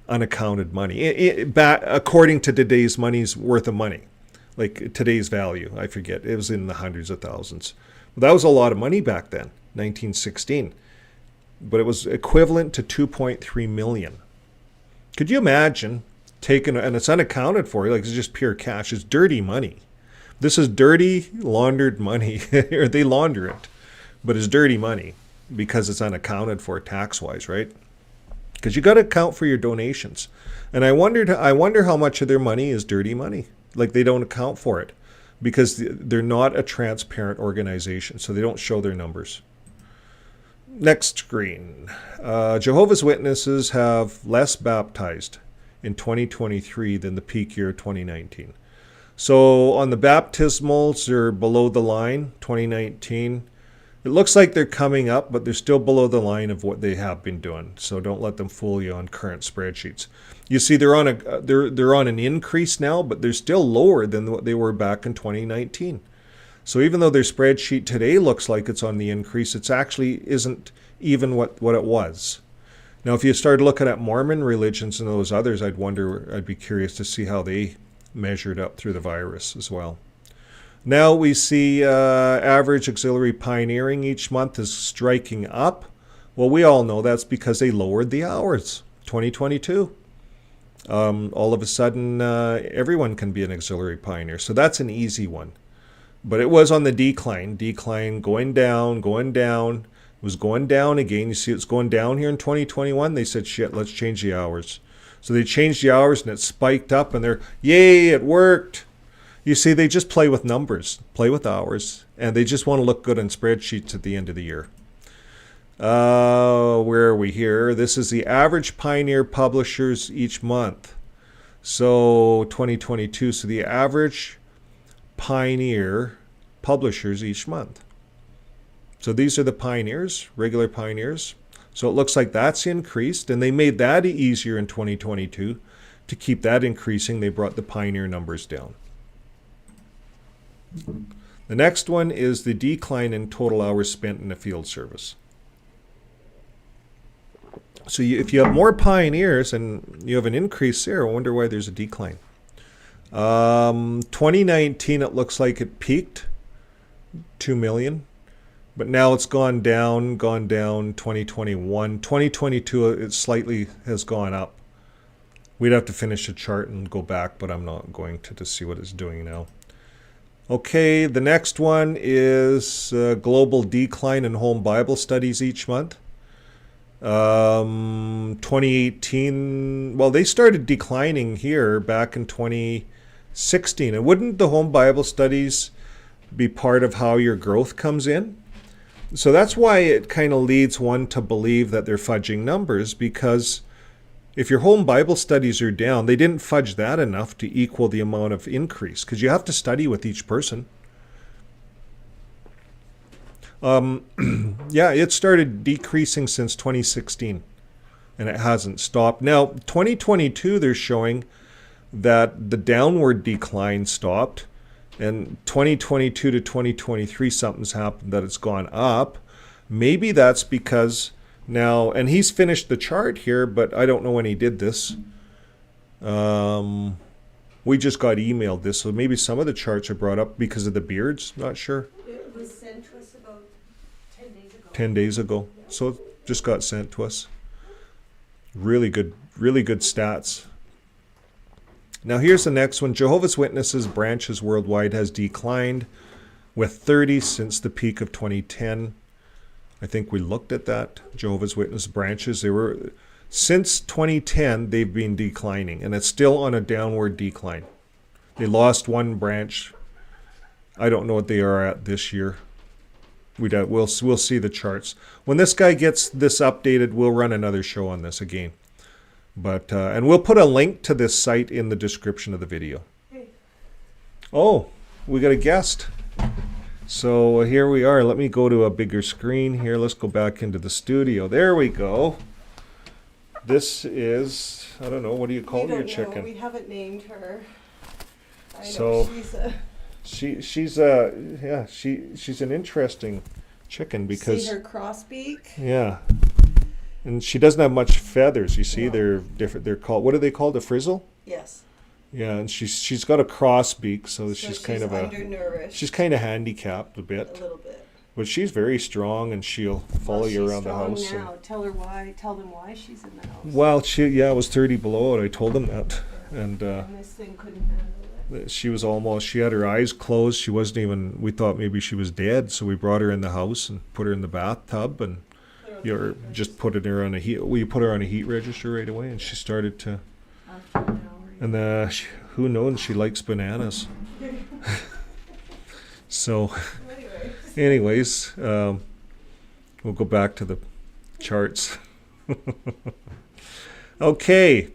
unaccounted money, according to today's money's worth of money. like today's value. I forget. It was in the hundreds of thousands. That was a lot of money back then, 1916. But it was equivalent to 2.3 million. Could you imagine taking, and it's unaccounted for, like it's just pure cash. It's dirty money. This is dirty, laundered money. Or they launder it, but it's dirty money because it's unaccounted for tax-wise, right? Because you got to account for your donations. And I wonder how much of their money is dirty money. Like they don't account for it because they're not a transparent organization, so they don't show their numbers. Next screen. Jehovah's Witnesses have less baptized in 2023 than the peak year 2019. So on the baptismals, they're below the line, 2019. It looks like they're coming up, but they're still below the line of what they have been doing. So don't let them fool you on current spreadsheets. You see, they're on an increase now, but they're still lower than what they were back in 2019. So even though their spreadsheet today looks like it's on the increase, it's actually isn't even what it was. Now, if you started looking at Mormon religions and those others, I'd be curious to see how they measured up through the virus as well. Now we see average auxiliary pioneering each month is striking up. Well, we all know that's because they lowered the hours. 2022. All of a sudden, everyone can be an auxiliary pioneer. So that's an easy one. But it was on the decline, going down, it was going down again. You see it's going down here in 2021. They said, shit, let's change the hours. So they changed the hours and it spiked up and they're, yay, it worked. You see, they just play with numbers, play with hours, and they just want to look good on spreadsheets at the end of the year. Where are we here? This is the average Pioneer publishers each month. So 2022, so the average Pioneer publishers each month. So these are the pioneers, regular pioneers. So it looks like that's increased, and they made that easier in 2022 to keep that increasing. They brought the pioneer numbers down. The next one is the decline in total hours spent in the field service. So if you have more pioneers and you have an increase there, I wonder why there's a decline. 2019, it looks like it peaked 2 million, but now it's gone down 2021. 2022, it slightly has gone up. We'd have to finish the chart and go back, but I'm not going to see what it's doing now. Okay, the next one is global decline in home Bible studies each month. 2018, well, they started declining here back in 2016. And wouldn't the home Bible studies be part of how your growth comes in? So that's why it kind of leads one to believe that they're fudging numbers, because if your home Bible studies are down, they didn't fudge that enough to equal the amount of increase, because you have to study with each person. Yeah, it started decreasing since 2016, and it hasn't stopped. Now, 2022, they're showing that the downward decline stopped, and 2022 to 2023, something's happened that it's gone up. Maybe that's because now, and he's finished the chart here, but I don't know when he did this. We just got emailed this, so maybe some of the charts are brought up because of the beards. Not sure. It was sent to us about 10 days ago. 10 days ago. So it just got sent to us. Really good stats. Now here's the next one. Jehovah's Witnesses branches worldwide has declined with 30 since the peak of 2010. I think we looked at that. Jehovah's Witness branches, they were, since 2010, they've been declining, and it's still on a downward decline. They lost one branch. I don't know what they are at this year. We'll see the charts. When this guy gets this updated, we'll run another show on this again. But and we'll put a link to this site in the description of the video. Hey. Oh, we got a guest. So here we are. Let me go to a bigger screen here. Let's go back into the studio. There we go. This is, I don't know, what do you call your chicken? We haven't named her. I know So, she's she's an interesting chicken because see her crossbeak? yeah. And she doesn't have much feathers, you see. No. They're different. They're called, what are they called? A frizzle? Yes. Yeah, and she's got a cross beak, so she's kind of undernourished. she's kind of handicapped a a bit, little bit. but she's very strong, and she'll follow you around the house. She's strong now. Tell her why. Tell them why she's in the house. Well, it was 30 below, and I told them that, and this thing couldn't handle it. she was almost. She had her eyes closed. She wasn't even. We thought maybe she was dead, so we brought her in the house and put her in the bathtub, and just put her on a heat. We put her on a heat register right away, and she started to. After an hour. And who knows? She likes bananas. So, anyways, we'll go back to the charts. Okay.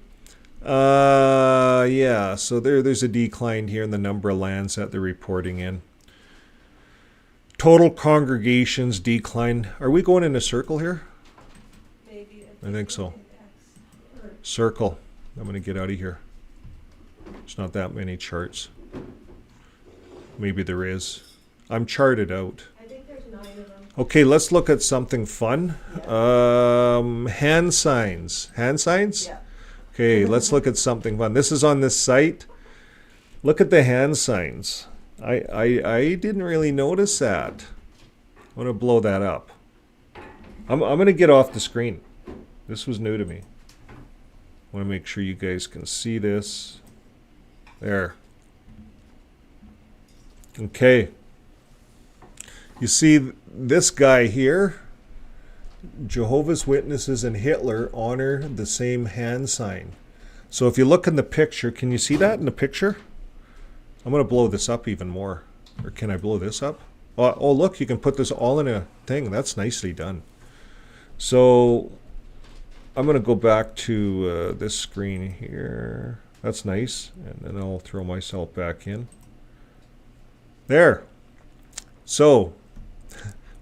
Yeah. So there's a decline here in the number of lands that they're reporting in. Total congregations decline. Are we going in a circle here? Maybe. I think so. Circle. I'm going to get out of here. There's not that many charts. Maybe there is. I'm charted out. I think there's 9 of them. Okay, let's look at something fun. Hand signs. Hand signs? Yeah. Okay, let's look at something fun. This is on this site. Look at the hand signs. I didn't really notice that. I'm going to blow that up. I'm going to get off the screen. This was new to me. I want to make sure you guys can see this. There. Okay. You see this guy here, Jehovah's Witnesses and Hitler honor the same hand sign. So if you look in the picture, can you see that in the picture? I'm going to blow this up even more. Or can I blow this up? Oh, look, you can put this all in a thing. That's nicely done. So I'm going to go back to this screen here. That's nice. And then I'll throw myself back in. There. So,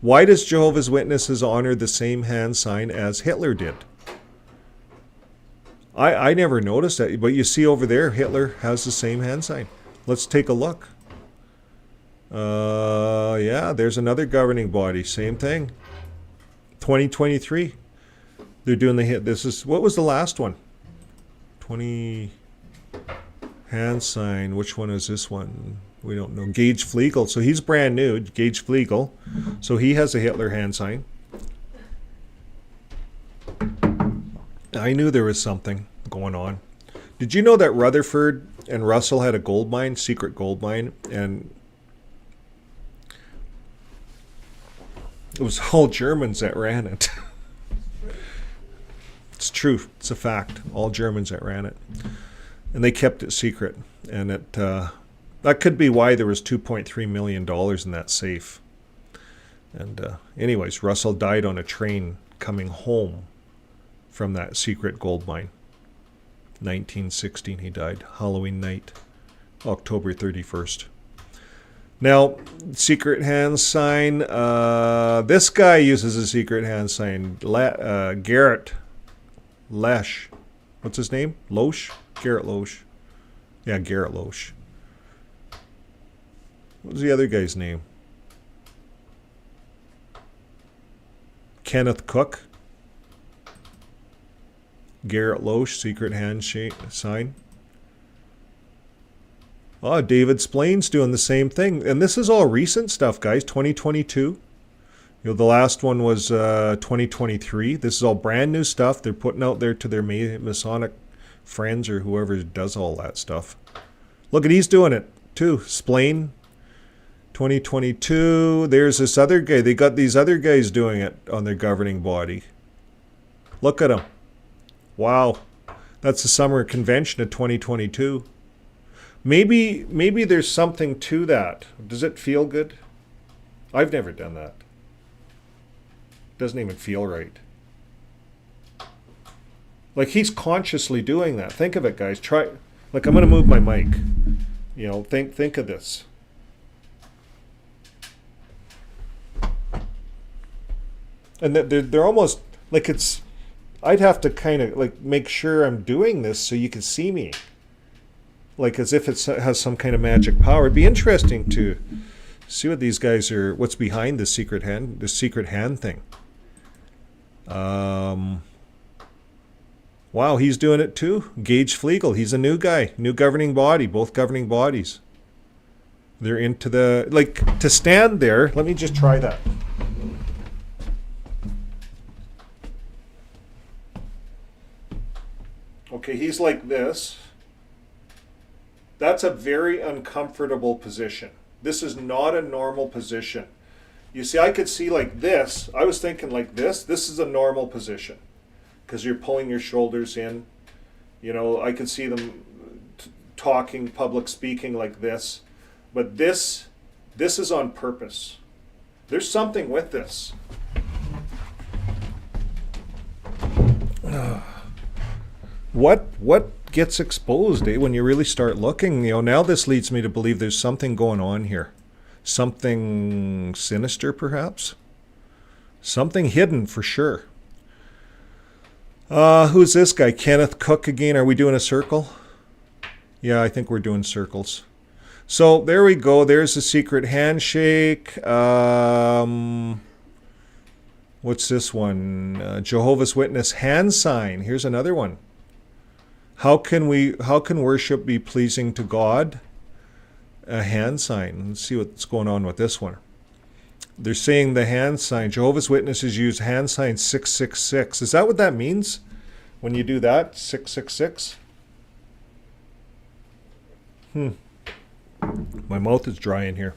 why does Jehovah's Witnesses honor the same hand sign as Hitler did? I never noticed that, but you see over there, Hitler has the same hand sign. Let's take a look. Yeah, there's another governing body. Same thing. 2023. They're doing the hit. This is, what was the last one? 20 hand sign. Which one is this one? We don't know. Gage Flegel. So he's brand new. Gage Flegel. So he has a Hitler hand sign. I knew there was something going on. Did you know that Rutherford and Russell had a gold mine, secret gold mine, and it was all Germans that ran it. It's true. It's a fact. All Germans that ran it. And they kept it secret. And it that could be why there was $2.3 million in that safe. And anyways, Russell died on a train coming home from that secret gold mine. 1916 he died. Halloween night. October 31st. Now, secret hand sign. This guy uses a secret hand sign. Garrett Lesh. What's his name? Loesch? Garrett Loesch. Yeah, Garrett Loesch. What was the other guy's name? Kenneth Cook. Garrett Loesch, secret hand sign. Oh, David Splain's doing the same thing. And this is all recent stuff, guys. 2022. You know, the last one was 2023. This is all brand new stuff they're putting out there to their Masonic friends or whoever does all that stuff. Look at, he's doing it too. Splain. 2022. There's this other guy. They got these other guys doing it on their governing body. Look at them. Wow. That's the summer convention of 2022. Maybe there's something to that. Does it feel good? I've never done that. Doesn't even feel right. Like, he's consciously doing that. Think of it, guys. Try. Like, I'm going to move my mic. You know, think of this. And they're almost like it's. I'd have to kind of like make sure I'm doing this so you can see me. Like as if it has some kind of magic power. It'd be interesting to see what these guys are. What's behind this secret hand thing? Wow, he's doing it too. Gage Flegel, he's a new guy, new governing body, both governing bodies. They're into the, like, to stand there. Let me just try that. Okay, he's like this. That's a very uncomfortable position. This is not a normal position. You see, I could see like this. I was thinking like this. This is a normal position because you're pulling your shoulders in. You know, I could see them talking, public speaking like this. But this is on purpose. There's something with this. What gets exposed, when you really start looking? You know, now this leads me to believe there's something going on here. Something sinister, perhaps? Something hidden, for sure. Who's this guy? Kenneth Cook again. Are we doing a circle? Yeah, I think we're doing circles. So there we go. There's a secret handshake. What's this one? Jehovah's Witness hand sign. Here's another one. How can worship be pleasing to God? A hand sign. Let's see what's going on with this one. They're saying the hand sign. Jehovah's Witnesses use hand sign 666. Is that what that means? When you do that, 666? My mouth is dry in here.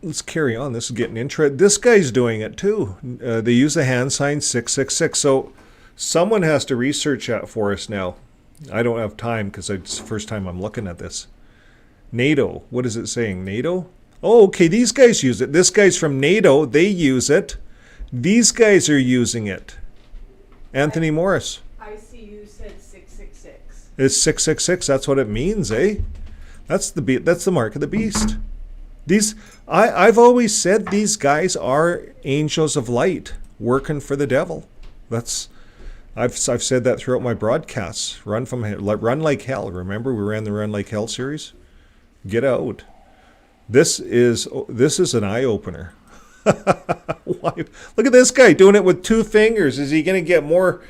Let's carry on. This is getting interesting. This guy's doing it too. They use the hand sign 666. So someone has to research that for us now. I don't have time because it's the first time I'm looking at this. NATO. What is it saying? NATO? Oh, okay. These guys use it. This guy's from NATO. They use it. These guys are using it. Anthony Morris. ICU said 666. It's 666. That's what it means, eh? That's the mark of the beast. I've always said these guys are angels of light working for the devil. I've said that throughout my broadcasts. Run like hell. Remember we ran the Run Like Hell series? Get out. This is an eye opener. Look at this guy doing it with 2 fingers. Is he going to get more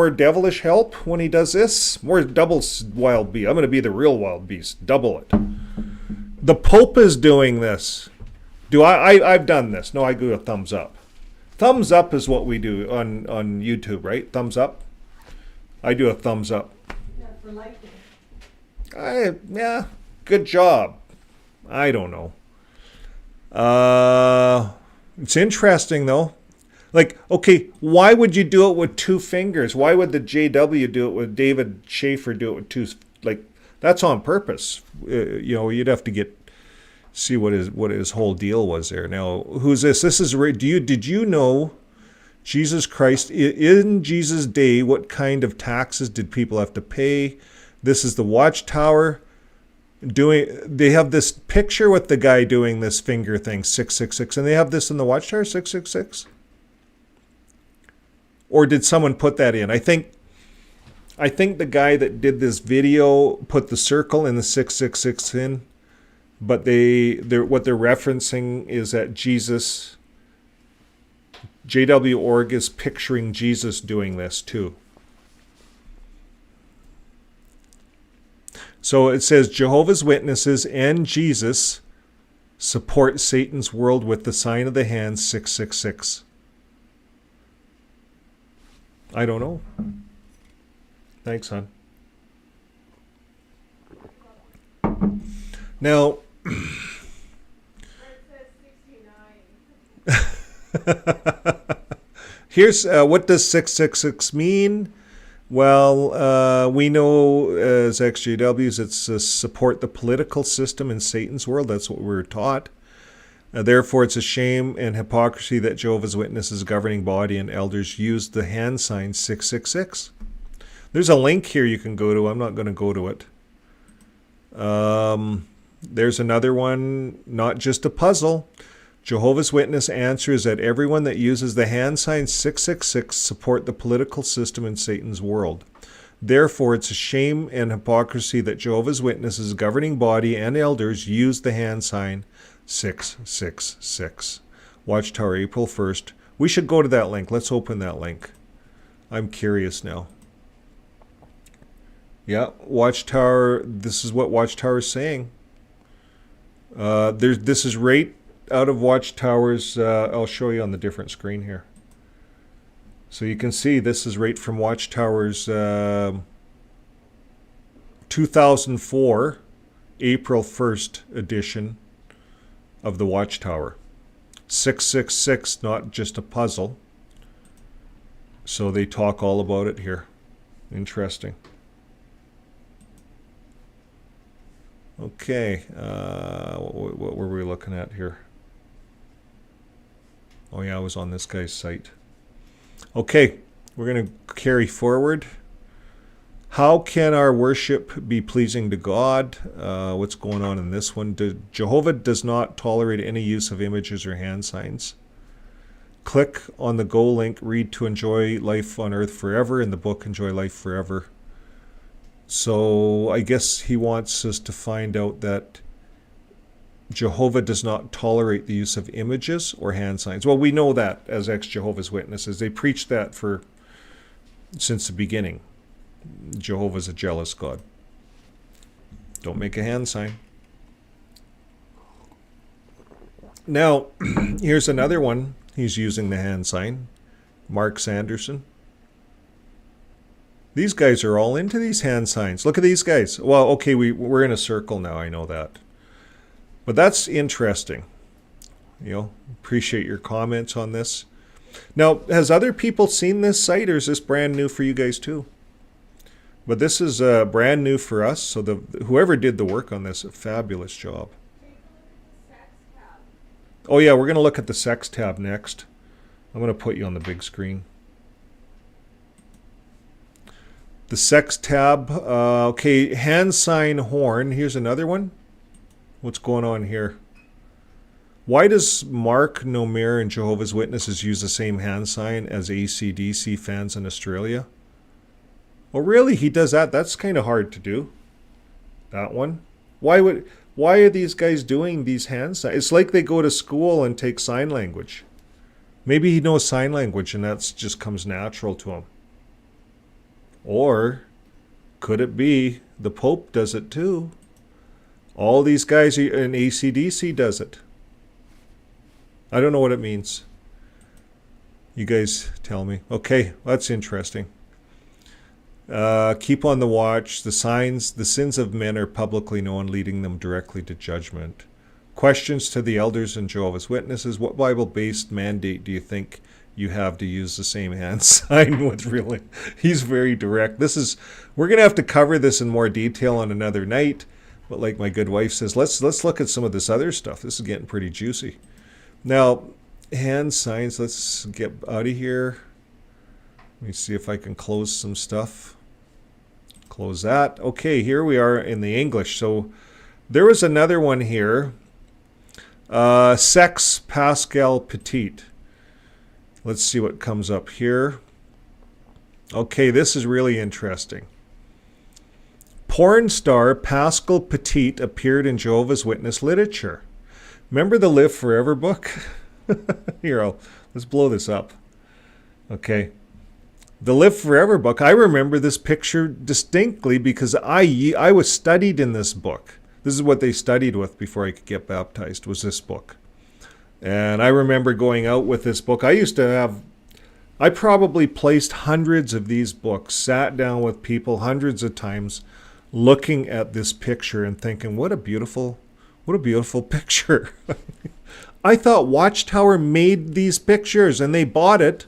devilish help when he does this? More double wild beast. I'm going to be the real wild beast. Double it. The Pope is doing this. I've done this. No, I do a thumbs up. Thumbs up is what we do on YouTube, right? Thumbs up. I do a thumbs up. Yeah, for liking. Yeah, good job. I don't know. It's interesting though. Like, okay, why would you do it with 2 fingers? Why would the JW do it with David Schaefer do it with 2? Like, that's on purpose. You'd have to see what his whole deal was there. Now, who's this? This is did you know Jesus Christ in Jesus' day? What kind of taxes did people have to pay? This is the Watchtower. They have this picture with the guy doing this finger thing, 666, and they have this in the Watchtower, 666. Or did someone put that in? I think the guy that did this video put the circle and the 666 in, but what they're referencing is that Jesus, JW Org is picturing Jesus doing this too. So it says Jehovah's Witnesses and Jesus support Satan's world with the sign of the hand 666. I don't know. Thanks, hon. Now, here's what does 666 mean? Well, we know as XJWs it's support the political system in Satan's world. That's what we're taught. Therefore, it's a shame and hypocrisy that Jehovah's Witnesses governing body and elders use the hand sign 666. There's a link here you can go to. I'm not going to go to it. There's another one, not just a puzzle. Jehovah's Witness answers that everyone that uses the hand sign 666 support the political system in Satan's world. Therefore, it's a shame and hypocrisy that Jehovah's Witnesses governing body and elders use the hand sign 666. Watchtower, April 1st. We should go to that link. Let's open that link. I'm curious now. Yeah, Watchtower, this is what Watchtower is saying. This is right out of Watchtower's, I'll show you on the different screen here. So you can see this is right from Watchtower's 2004 April 1st edition of the Watchtower. 666, not just a puzzle. So they talk all about it here. Interesting. Okay, what were we looking at here? Oh yeah, I was on this guy's site. Okay, we're going to carry forward. How can our worship be pleasing to God? What's going on in this one? Jehovah does not tolerate any use of images or hand signs. Click on the Go link, read to Enjoy Life on Earth Forever in the book Enjoy Life Forever. So I guess he wants us to find out that Jehovah does not tolerate the use of images or hand signs. Well, we know that as ex-Jehovah's Witnesses. They preach that since the beginning. Jehovah's a jealous God. Don't make a hand sign. Now, here's another one. He's using the hand sign. Mark Sanderson. These guys are all into these hand signs. Look at these guys. Well, okay, we're in a circle now. I know that. But that's interesting. Appreciate your comments on this. Now, has other people seen this site, or is this brand new for you guys too? But this is brand new for us. So whoever did the work on this, a fabulous job. Oh yeah, we're going to look at the sex tab next. I'm going to put you on the big screen. The sex tab. Okay, hand sign horn. Here's another one. What's going on here? Why does Mark Nomer and Jehovah's Witnesses use the same hand sign as AC/DC fans in Australia? Well, really, he does that. That's kind of hard to do. That one. Why are these guys doing these hand signs? It's like they go to school and take sign language. Maybe he knows sign language and that just comes natural to him. Or could it be the Pope does it too? All these guys in AC/DC does it. I don't know what it means. You guys tell me. Okay, that's interesting. Keep on the watch. The sins of men are publicly known, leading them directly to judgment. Questions to the elders and Jehovah's Witnesses. What Bible-based mandate do you think you have to use the same hand sign with? Really? He's very direct. We're going to have to cover this in more detail on another night. But like my good wife says, let's look at some of this other stuff. This is getting pretty juicy. Now, hand signs. Let's get out of here. Let me see if I can close some stuff. Close that. Okay, here we are in the English. So there was another one here. Sex Pascal Petit. Let's see what comes up here. Okay, this is really interesting. Porn star Pascal Petit appeared in Jehovah's Witness literature. Remember the Live Forever book? Here, let's blow this up. Okay. The Live Forever book, I remember this picture distinctly because I was studied in this book. This is what they studied with before I could get baptized, was this book. And I remember going out with this book. I probably placed hundreds of these books, sat down with people hundreds of times, looking at this picture and thinking, what a beautiful picture. I thought Watchtower made these pictures and they bought it.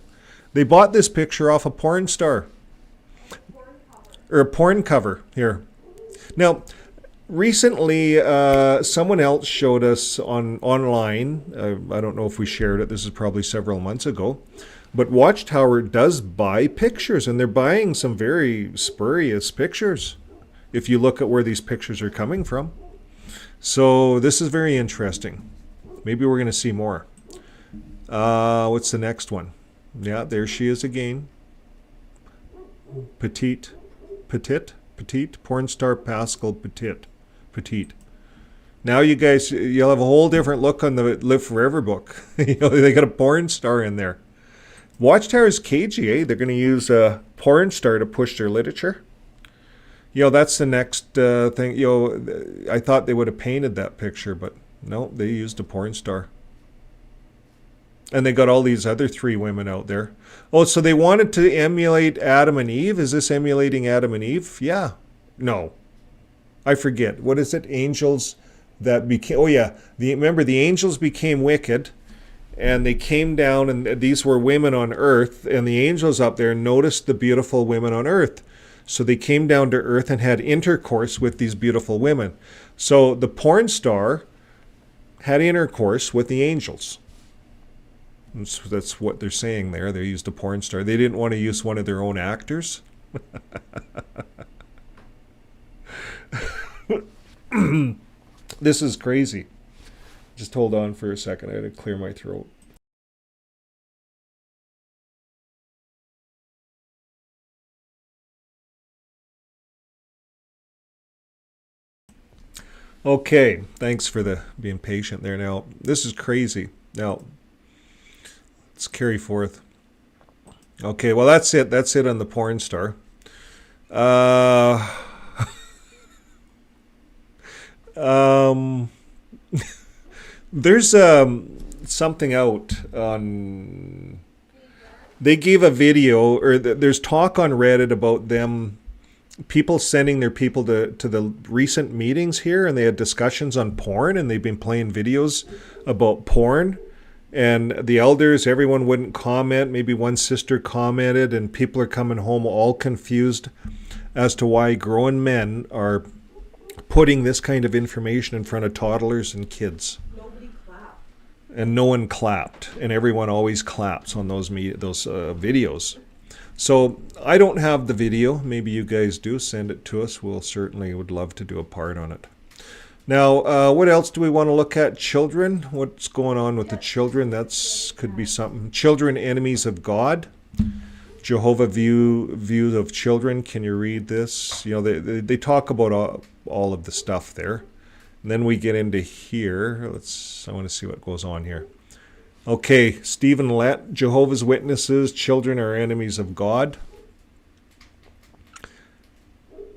They bought this picture off a porn star. Or a porn cover here. Now, recently, someone else showed us online. I don't know if we shared it. This is probably several months ago. But Watchtower does buy pictures, and they're buying some very spurious pictures, if you look at where these pictures are coming from. So this is very interesting. Maybe we're going to see more. What's the next one? Yeah, there she is again. Petite, porn star Pascal Petit. Now you guys, you'll have a whole different look on the Live Forever book. They got a porn star in there. Watchtower's cagey, eh? They're going to use a porn star to push their literature. That's the next thing. I thought they would have painted that picture, but no, they used a porn star. And they got all these other 3 women out there. Oh, so they wanted to emulate Adam and Eve? Is this emulating Adam and Eve? Yeah. No. I forget. What is it? Angels that became... Oh, yeah. Remember, the angels became wicked, and they came down, and these were women on earth, and the angels up there noticed the beautiful women on earth. So they came down to earth and had intercourse with these beautiful women. So the porn star had intercourse with the angels. That's what they're saying there. They used a porn star. They didn't want to use one of their own actors. This is crazy. Just hold on for a second. I had to clear my throat. Okay, thanks for being patient there. Now, this is crazy. Now, let's carry forth. Okay, well, that's it. That's it on the porn star. There's something out on... They gave a video, or there's talk on Reddit about them... people sending their people to the recent meetings here, and they had discussions on porn, and they've been playing videos about porn. And the elders, everyone wouldn't comment. Maybe one sister commented, and people are coming home all confused as to why grown men are putting this kind of information in front of toddlers and kids. Nobody clapped. And no one clapped, and everyone always claps on those videos. So I don't have the video. Maybe you guys do. Send it to us. We'll certainly would love to do a part on it. Now, what else do we want to look at? Children. What's going on with the children? Could be something. Children, enemies of God. Jehovah view of children. Can you read this? They talk about all of the stuff there. And then we get into here. I want to see what goes on here. Okay, Stephen Lett, Jehovah's Witnesses, children are enemies of God.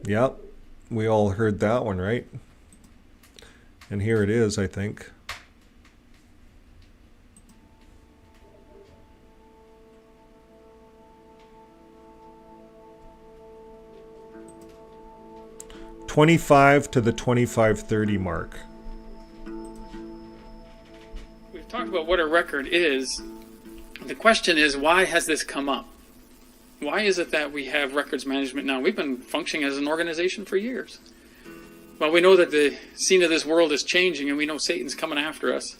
Yep, we all heard that one, right? And here it is, I think. $25 to the $25.30 mark. We've talked about what a record is. The question is, why has this come up? Why is it that we have records management now? We've been functioning as an organization for years. Well, we know that the scene of this world is changing, and we know Satan's coming after us.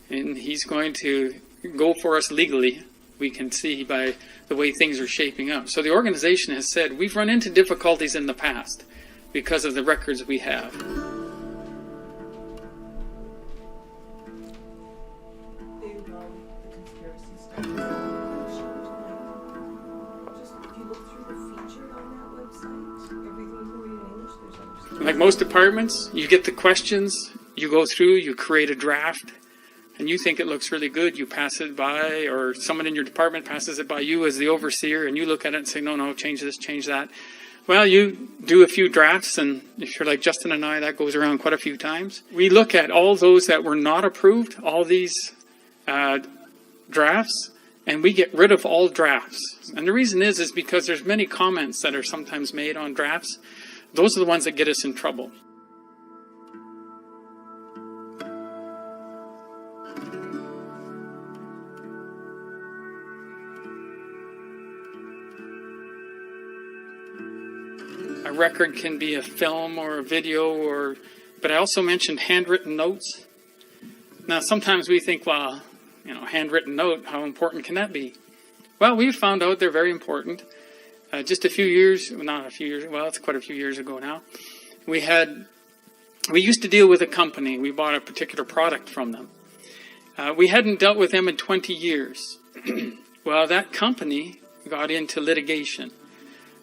And he's going to go for us legally, we can see by the way things are shaping up. So the organization has said, we've run into difficulties in the past because of the records we have. Like most departments, you get the questions, you go through, you create a draft, and you think it looks really good, you pass it by, or someone in your department passes it by you as the overseer, and you look at it and say, no, change this, change that. Well, you do a few drafts, and if you're like Justin and I, that goes around quite a few times. We look at all those that were not approved, all these drafts, and we get rid of all drafts. And the reason is because there's many comments that are sometimes made on drafts. Those are the ones that get us in trouble. A record can be a film or a video, but I also mentioned handwritten notes. Now, sometimes we think, well, handwritten note, how important can that be? Well, we've found out they're very important. Just it's quite a few years ago now. We used to deal with a company. We bought a particular product from them. We hadn't dealt with them in 20 years. Well, that company got into litigation.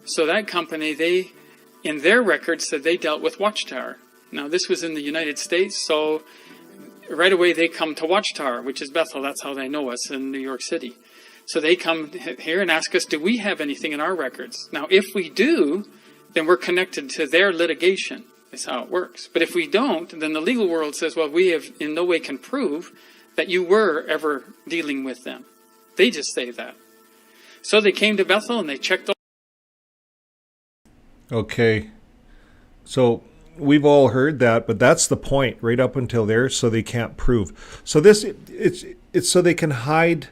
So that company, in their records, said they dealt with Watchtower. Now, this was in the United States, so right away they come to Watchtower, which is Bethel. That's how they know us in New York City. So they come here and ask us, do we have anything in our records? Now, if we do, then we're connected to their litigation. That's how it works. But if we don't, then the legal world says, well, we have in no way can prove that you were ever dealing with them. They just say that. So they came to Bethel and they checked all. Okay. So we've all heard that, but that's the point right up until there, so they can't prove. So it's so they can hide,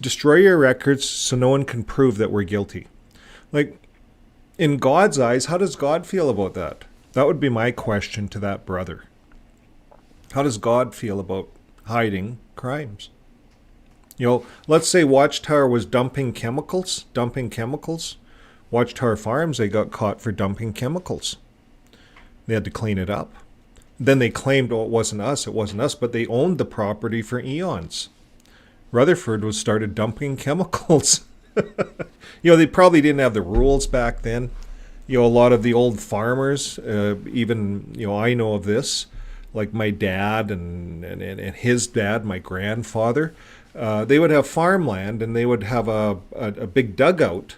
destroy your records so no one can prove that we're guilty. Like, in God's eyes, how does God feel about that? That would be my question to that brother. How does God feel about hiding crimes? You know, let's say Watchtower was dumping chemicals. Watchtower Farms, they got caught for dumping chemicals. They had to clean it up. Then they claimed, oh, it wasn't us, but they owned the property for eons. Rutherford was started dumping chemicals. You know, they probably didn't have the rules back then. You know, a lot of the old farmers, even, you know, I know of this, like my dad and his dad, my grandfather, they would have farmland and they would have a big dugout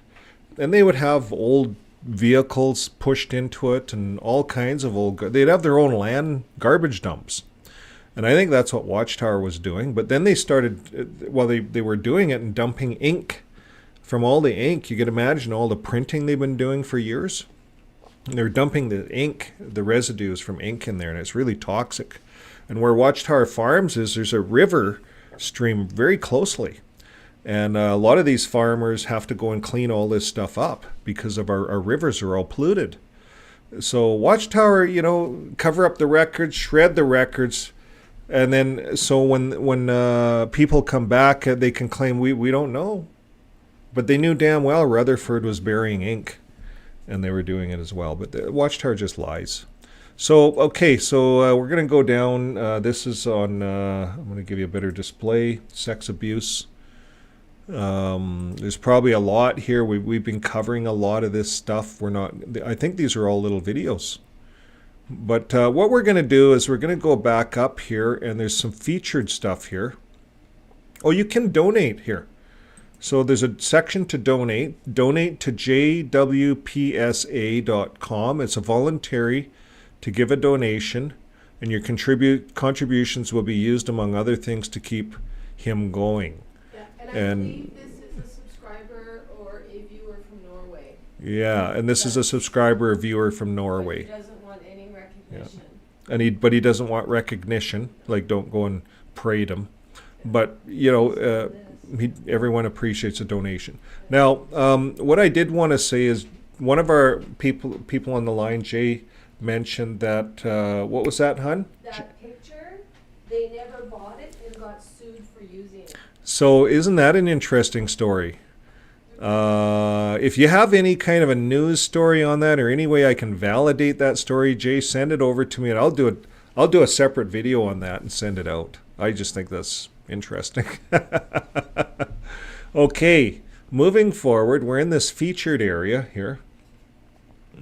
and they would have old vehicles pushed into it and all kinds of they'd have their own land garbage dumps. And I think that's what Watchtower was doing. But then they started, well, they were doing it and dumping ink. From all the ink, you can imagine all the printing they've been doing for years. And they're dumping the ink, the residues from ink in there, and it's really toxic. And where Watchtower Farms is, there's a river stream very closely. And a lot of these farmers have to go and clean all this stuff up because of our rivers are all polluted. So Watchtower, you know, cover up the records, shred the records, and then so when people come back, they can claim we don't know. But they knew damn well Rutherford was burying ink, and they were doing it as well. But the Watchtower just lies. So, okay, so we're going to go down. This is on, I'm going to give you a better display, sex abuse. There's probably a lot here. We've been covering a lot of this stuff. I think these are all little videos. But what we're going to do is we're going to go back up here, and there's some featured stuff here. Oh, you can donate here. So there's a section to donate. Donate to jwpsa.com. It's a voluntary to give a donation, and your contributions will be used, among other things, to keep him going. Yeah, and I believe this is a subscriber or a viewer from Norway. Yeah, and this is a subscriber or viewer from Norway. He doesn't want any recognition. Yeah. And he doesn't want recognition. Like, don't go and parade him. But, you know, everyone appreciates a donation. Now, what I did want to say is one of our people on the line, Jay, mentioned that, what was that, hun? That picture, they never bought it and got sued for using it. So isn't that an interesting story? If you have any kind of a news story on that or any way I can validate that story, Jay, send it over to me and I'll do a separate video on that and send it out. I just think that's interesting. Okay, moving forward, we're in this featured area here,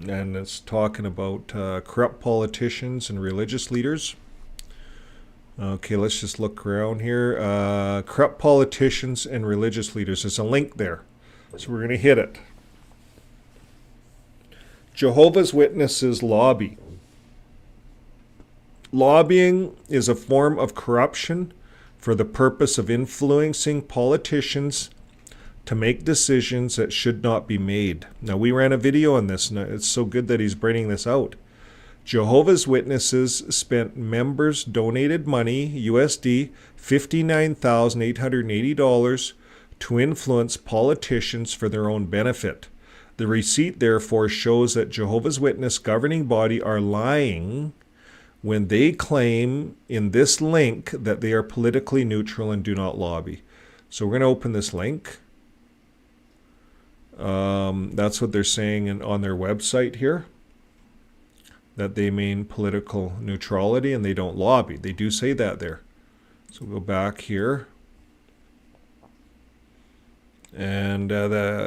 and it's talking about corrupt politicians and religious leaders. Okay, let's just look around here. Corrupt politicians and religious leaders. There's a link there, so we're going to hit it. Jehovah's Witnesses lobby. Lobbying is a form of corruption for the purpose of influencing politicians to make decisions that should not be made. Now, we ran a video on this, and it's so good that he's bringing this out. Jehovah's Witnesses spent members' donated money, USD $59,880, to influence politicians for their own benefit. The receipt, therefore, shows that Jehovah's Witness governing body are lying when they claim in this link that they are politically neutral and do not lobby. So we're going to open this link. That's what they're saying on their website here, that they mean political neutrality and they don't lobby. They do say that there. So we'll go back here. And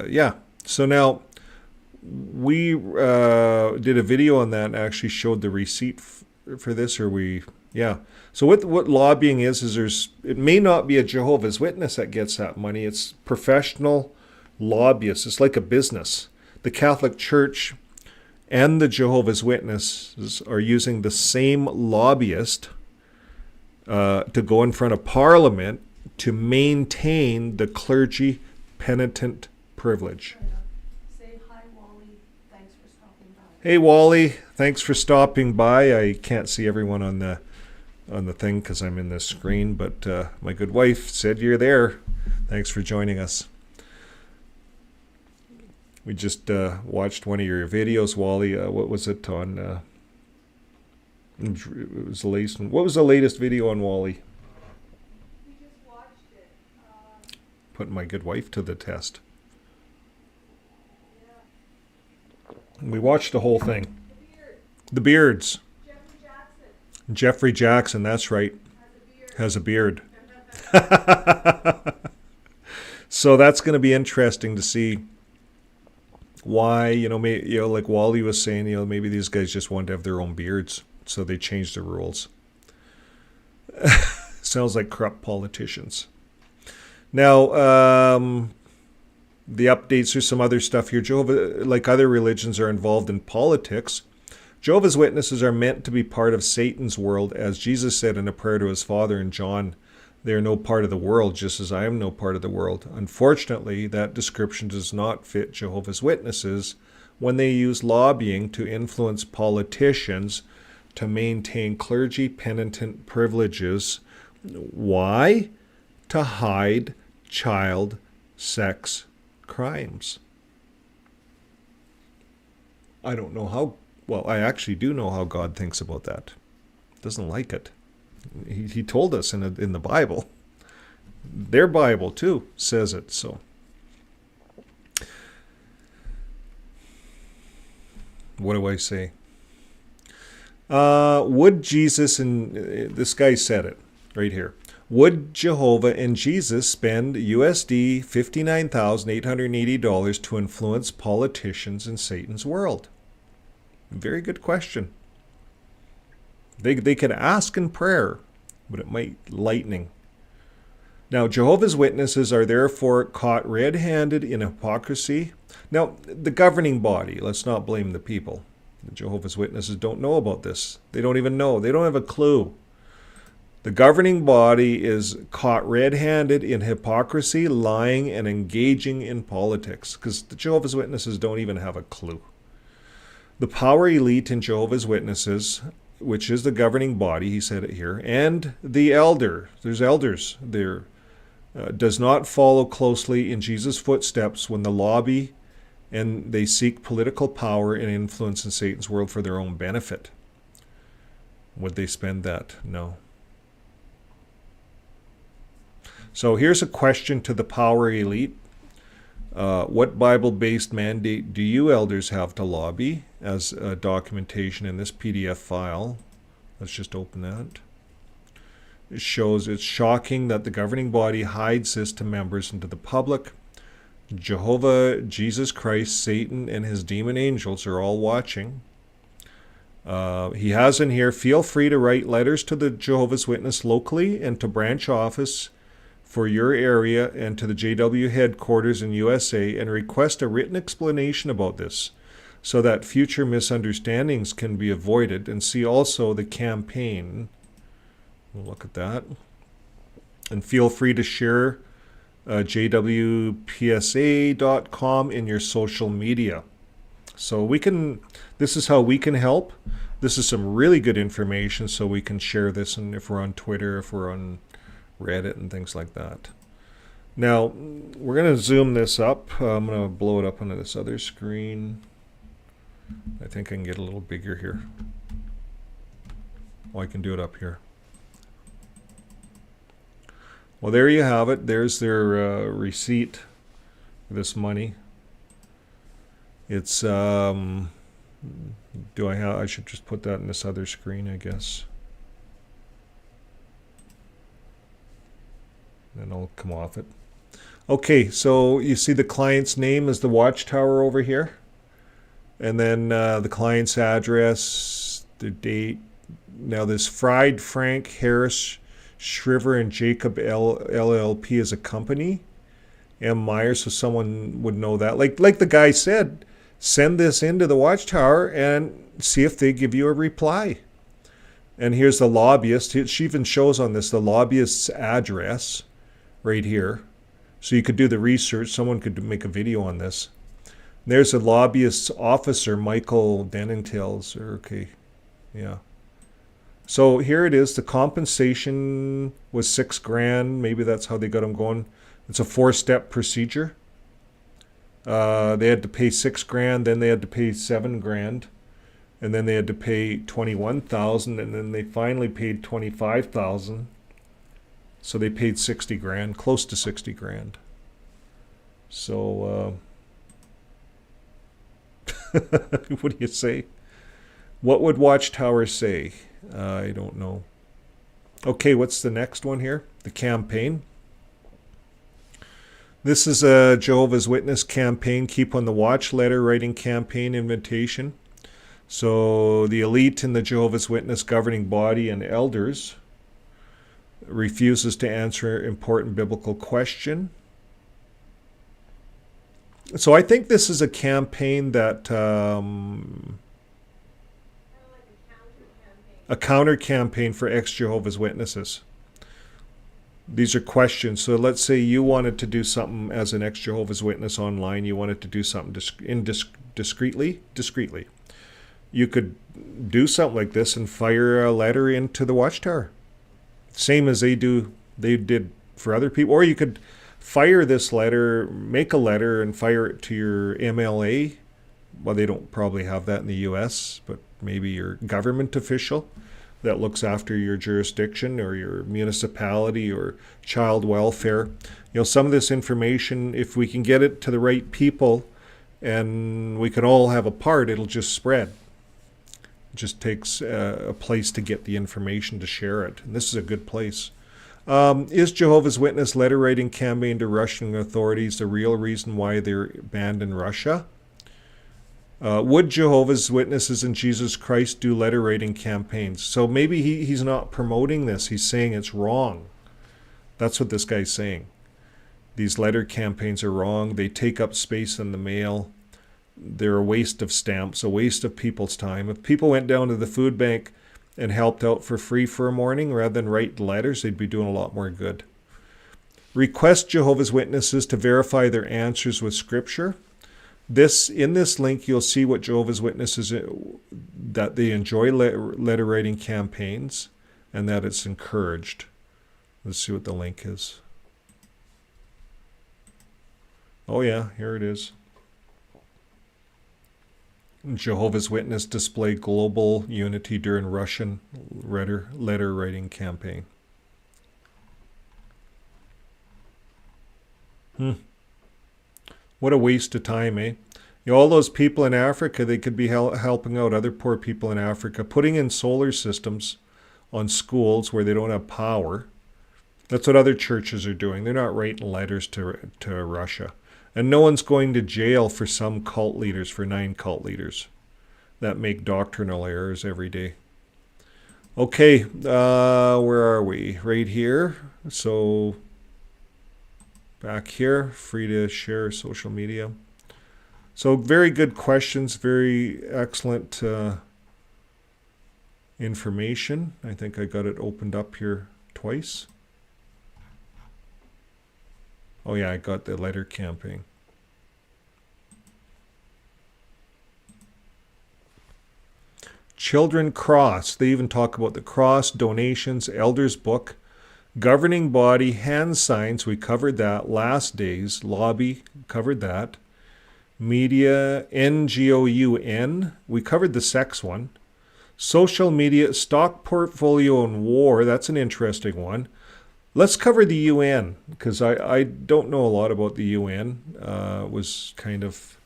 yeah, so now we did a video on that and actually showed the receipt for this, or we? Yeah. So what lobbying is it may not be a Jehovah's Witness that gets that money. It's professional lobbyists. It's like a business. The Catholic Church and the Jehovah's Witnesses are using the same lobbyist to go in front of Parliament to maintain the clergy penitent privilege. Say hi, Wally. Thanks for stopping by. Hey Wally, thanks for stopping by. I can't see everyone on the thing because I'm in this screen, but my good wife said you're there. Thanks for joining us. We just watched one of your videos, Wally. What was it on? It was the latest one. What was the latest video on, Wally? We just watched it. Putting my good wife to the test. We watched the whole thing. The Beards. Jeffrey Jackson, that's right. Has a beard. So that's going to be interesting to see why, like Wally was saying, maybe these guys just wanted to have their own beards, so they changed the rules. Sounds like corrupt politicians. Now, the updates, there's some other stuff here. Jehovah, like other religions, are involved in politics. Jehovah's Witnesses are meant to be part of Satan's world, as Jesus said in a prayer to his Father in John. They are no part of the world, just as I am no part of the world. Unfortunately, that description does not fit Jehovah's Witnesses when they use lobbying to influence politicians to maintain clergy penitent privileges. Why? To hide child sex crimes. I don't know how. Well, I actually do know how God thinks about that. Doesn't like it. He told us in the Bible. Their Bible, too, says it. So, what do I say? Would Jesus, and this guy said it right here. Would Jehovah and Jesus spend USD $59,880 to influence politicians in Satan's world? Very good question. They could ask in prayer, but it might lightning. Now, Jehovah's Witnesses are therefore caught red-handed in hypocrisy. Now, the governing body, let's not blame the people. The Jehovah's Witnesses don't know about this. They don't even know. They don't have a clue. The governing body is caught red-handed in hypocrisy, lying, and engaging in politics, because the Jehovah's Witnesses don't even have a clue. The power elite in Jehovah's Witnesses, which is the governing body, he said it here, and the there's elders there, does not follow closely in Jesus' footsteps when the lobby and they seek political power and influence in Satan's world for their own benefit. Would they spend that? No. So here's a question to the power elite. What Bible-based mandate do you elders have to lobby as documentation in this PDF file? Let's just open that. It shows it's shocking that the governing body hides this to members and to the public. Jehovah, Jesus Christ, Satan, and his demon angels are all watching. He has in here, feel free to write letters to the Jehovah's Witness locally and to branch office for your area and to the JW headquarters in USA and request a written explanation about this so that future misunderstandings can be avoided. And see also the campaign. We'll look at that. And feel free to share jwpsa.com in your social media. So this is how we can help. This is some really good information, so we can share this, and if we're on Twitter, if we're on Reddit and things like that. Now, we're going to zoom this up. I'm going to blow it up onto this other screen. I think I can get a little bigger here. Oh, I can do it up here. Well, there you have it. There's their receipt for this money. It's, I should just put that in this other screen, I guess. Then I'll come off it. Okay, so you see the client's name is the Watchtower over here. And then the client's address, the date, Now this Fried Frank Harris Shriver and Jacob LLP is a company. M. Myers, so someone would know that. Like the guy said, send this into the Watchtower and see if they give you a reply. And here's the lobbyist. She even shows on this the lobbyist's address right here. So you could do the research. Someone could make a video on this. There's a lobbyist's officer, Michael Denningtales. Okay, yeah. So here it is. The compensation was $6,000. Maybe that's how they got him going. It's a 4-step procedure. They had to pay $6,000, then they had to pay $7,000, and then they had to pay $21,000, and then they finally paid $25,000. So they paid $60,000, close to $60,000. So what do you say? What would Watchtower say? I don't know. Okay, what's the next one here? The campaign. This is a Jehovah's Witness campaign, Keep on the Watch letter writing campaign invitation. So the elite in the Jehovah's Witness governing body and elders refuses to answer important biblical question. So I think this is a campaign that a counter campaign for ex-Jehovah's Witnesses. These are questions. So let's say you wanted to do something as an ex-Jehovah's Witness online. You wanted to do something discreetly. You could do something like this and fire a letter into the Watchtower. Same as they did for other people. Or you could fire this letter, make a letter and fire it to your MLA. Well, they don't probably have that in the US, but maybe your government official that looks after your jurisdiction or your municipality or child welfare. You know, some of this information, if we can get it to the right people and we can all have a part, it'll just spread. It just takes a place to get the information to share it. And this is a good place. Is Jehovah's Witness letter writing campaign to Russian authorities the real reason why they're banned in Russia? Would Jehovah's Witnesses and Jesus Christ do letter writing campaigns? So maybe he's not promoting this. He's saying it's wrong. That's what this guy's saying. These letter campaigns are wrong. They take up space in the mail. They're a waste of stamps, a waste of people's time. If people went down to the food bank and helped out for free for a morning rather than write letters, they'd be doing a lot more good. Request Jehovah's Witnesses to verify their answers with Scripture. In this link, you'll see what Jehovah's Witnesses, that they enjoy letter writing campaigns and that it's encouraged. Let's see what the link is. Oh yeah, here it is. Jehovah's Witness display global unity during Russian letter writing campaign. What a waste of time, eh? You know, all those people in Africa, they could be helping out other poor people in Africa, putting in solar systems on schools where they don't have power. That's what other churches are doing. They're not writing letters to Russia. And no one's going to jail for some cult leaders, for 9 cult leaders that make doctrinal errors every day. Okay, where are we? Right here. So back here, free to share social media. So very good questions, very excellent information. I think I got it opened up here twice. Oh yeah, I got the letter campaign. Children Cross. They even talk about the cross, donations, elders book, governing body, hand signs. We covered that. Last days, lobby, covered that. Media, NGOUN. We covered the sex one. Social media, stock portfolio and war. That's an interesting one. Let's cover the UN, because I don't know a lot about the UN. It was kind of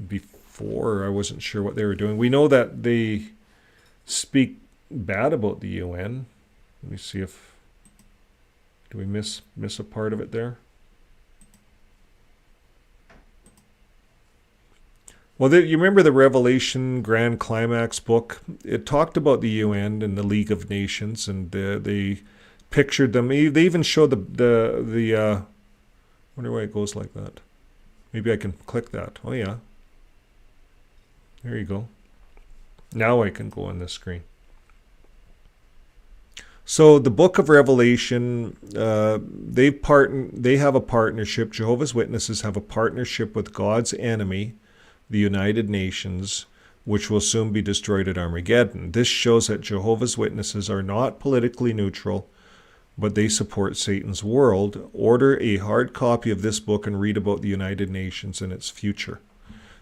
before. I wasn't sure what they were doing. We know that they speak bad about the UN. Let me see if... Do we miss a part of it there? Well, you remember the Revelation Grand Climax book? It talked about the UN and the League of Nations, and they pictured them. They even showed the wonder why it goes like that. Maybe I can click that. Oh yeah. There you go. Now I can go on this screen. So the book of Revelation, they have a partnership. Jehovah's Witnesses have a partnership with God's enemy, the United Nations, which will soon be destroyed at Armageddon. This shows that Jehovah's Witnesses are not politically neutral, but they support Satan's world. Order a hard copy of this book and read about the United Nations and its future.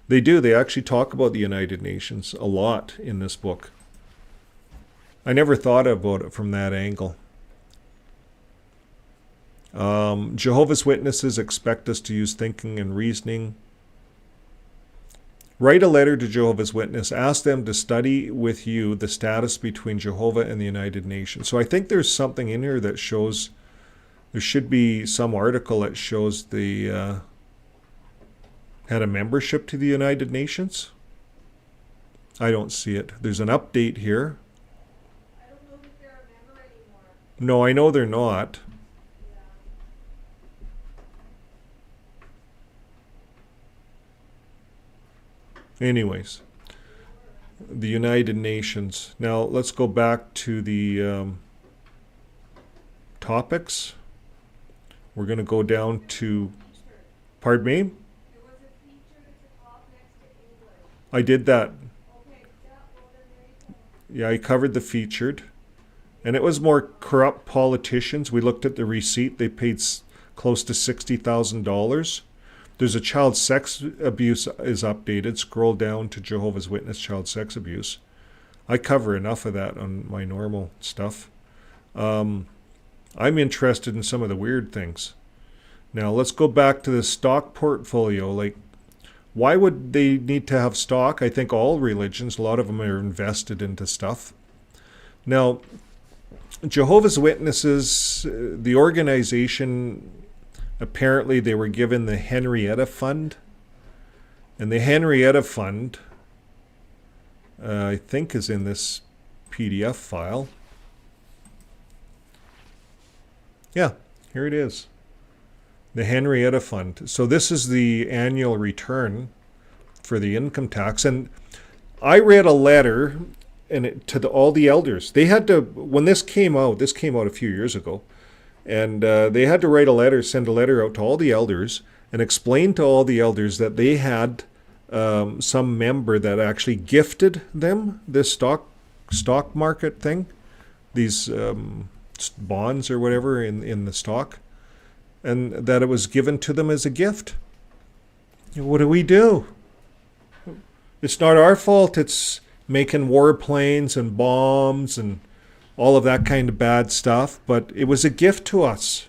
They do. They actually talk about the United Nations a lot in this book. I never thought about it from that angle. Jehovah's Witnesses expect us to use thinking and reasoning. Write a letter to Jehovah's Witness. Ask them to study with you the status between Jehovah and the United Nations. So I think there's something in here that shows, there should be some article that shows the had a membership to the United Nations. I don't see it. There's an update here. I don't know if they're a member anymore. No, I know they're not. Anyways, the United Nations. Now let's go back to the topics. We're going to go down to, pardon me? There was a feature at the top next to English. I did that. Okay, yeah, well then there you go. Yeah, I covered the featured. And it was more corrupt politicians. We looked at the receipt. They paid close to $60,000. There's a child sex abuse is updated. Scroll down to Jehovah's Witness child sex abuse. I cover enough of that on my normal stuff. I'm interested in some of the weird things. Now let's go back to the stock portfolio. Like, why would they need to have stock? I think all religions, a lot of them are invested into stuff. Now, Jehovah's Witnesses, the organization, apparently they were given the Henrietta Fund. And the Henrietta Fund, I think, is in this PDF file. Yeah, here it is. The Henrietta Fund. So this is the annual return for the income tax. And I read a letter to all the elders. They had to, when this came out a few years ago, and they had to write a letter, send a letter out to all the elders and explain to all the elders that they had some member that actually gifted them this stock market thing, these bonds or whatever in the stock, and that it was given to them as a gift. What do? It's not our fault. It's making warplanes and bombs and all of that kind of bad stuff, but it was a gift to us.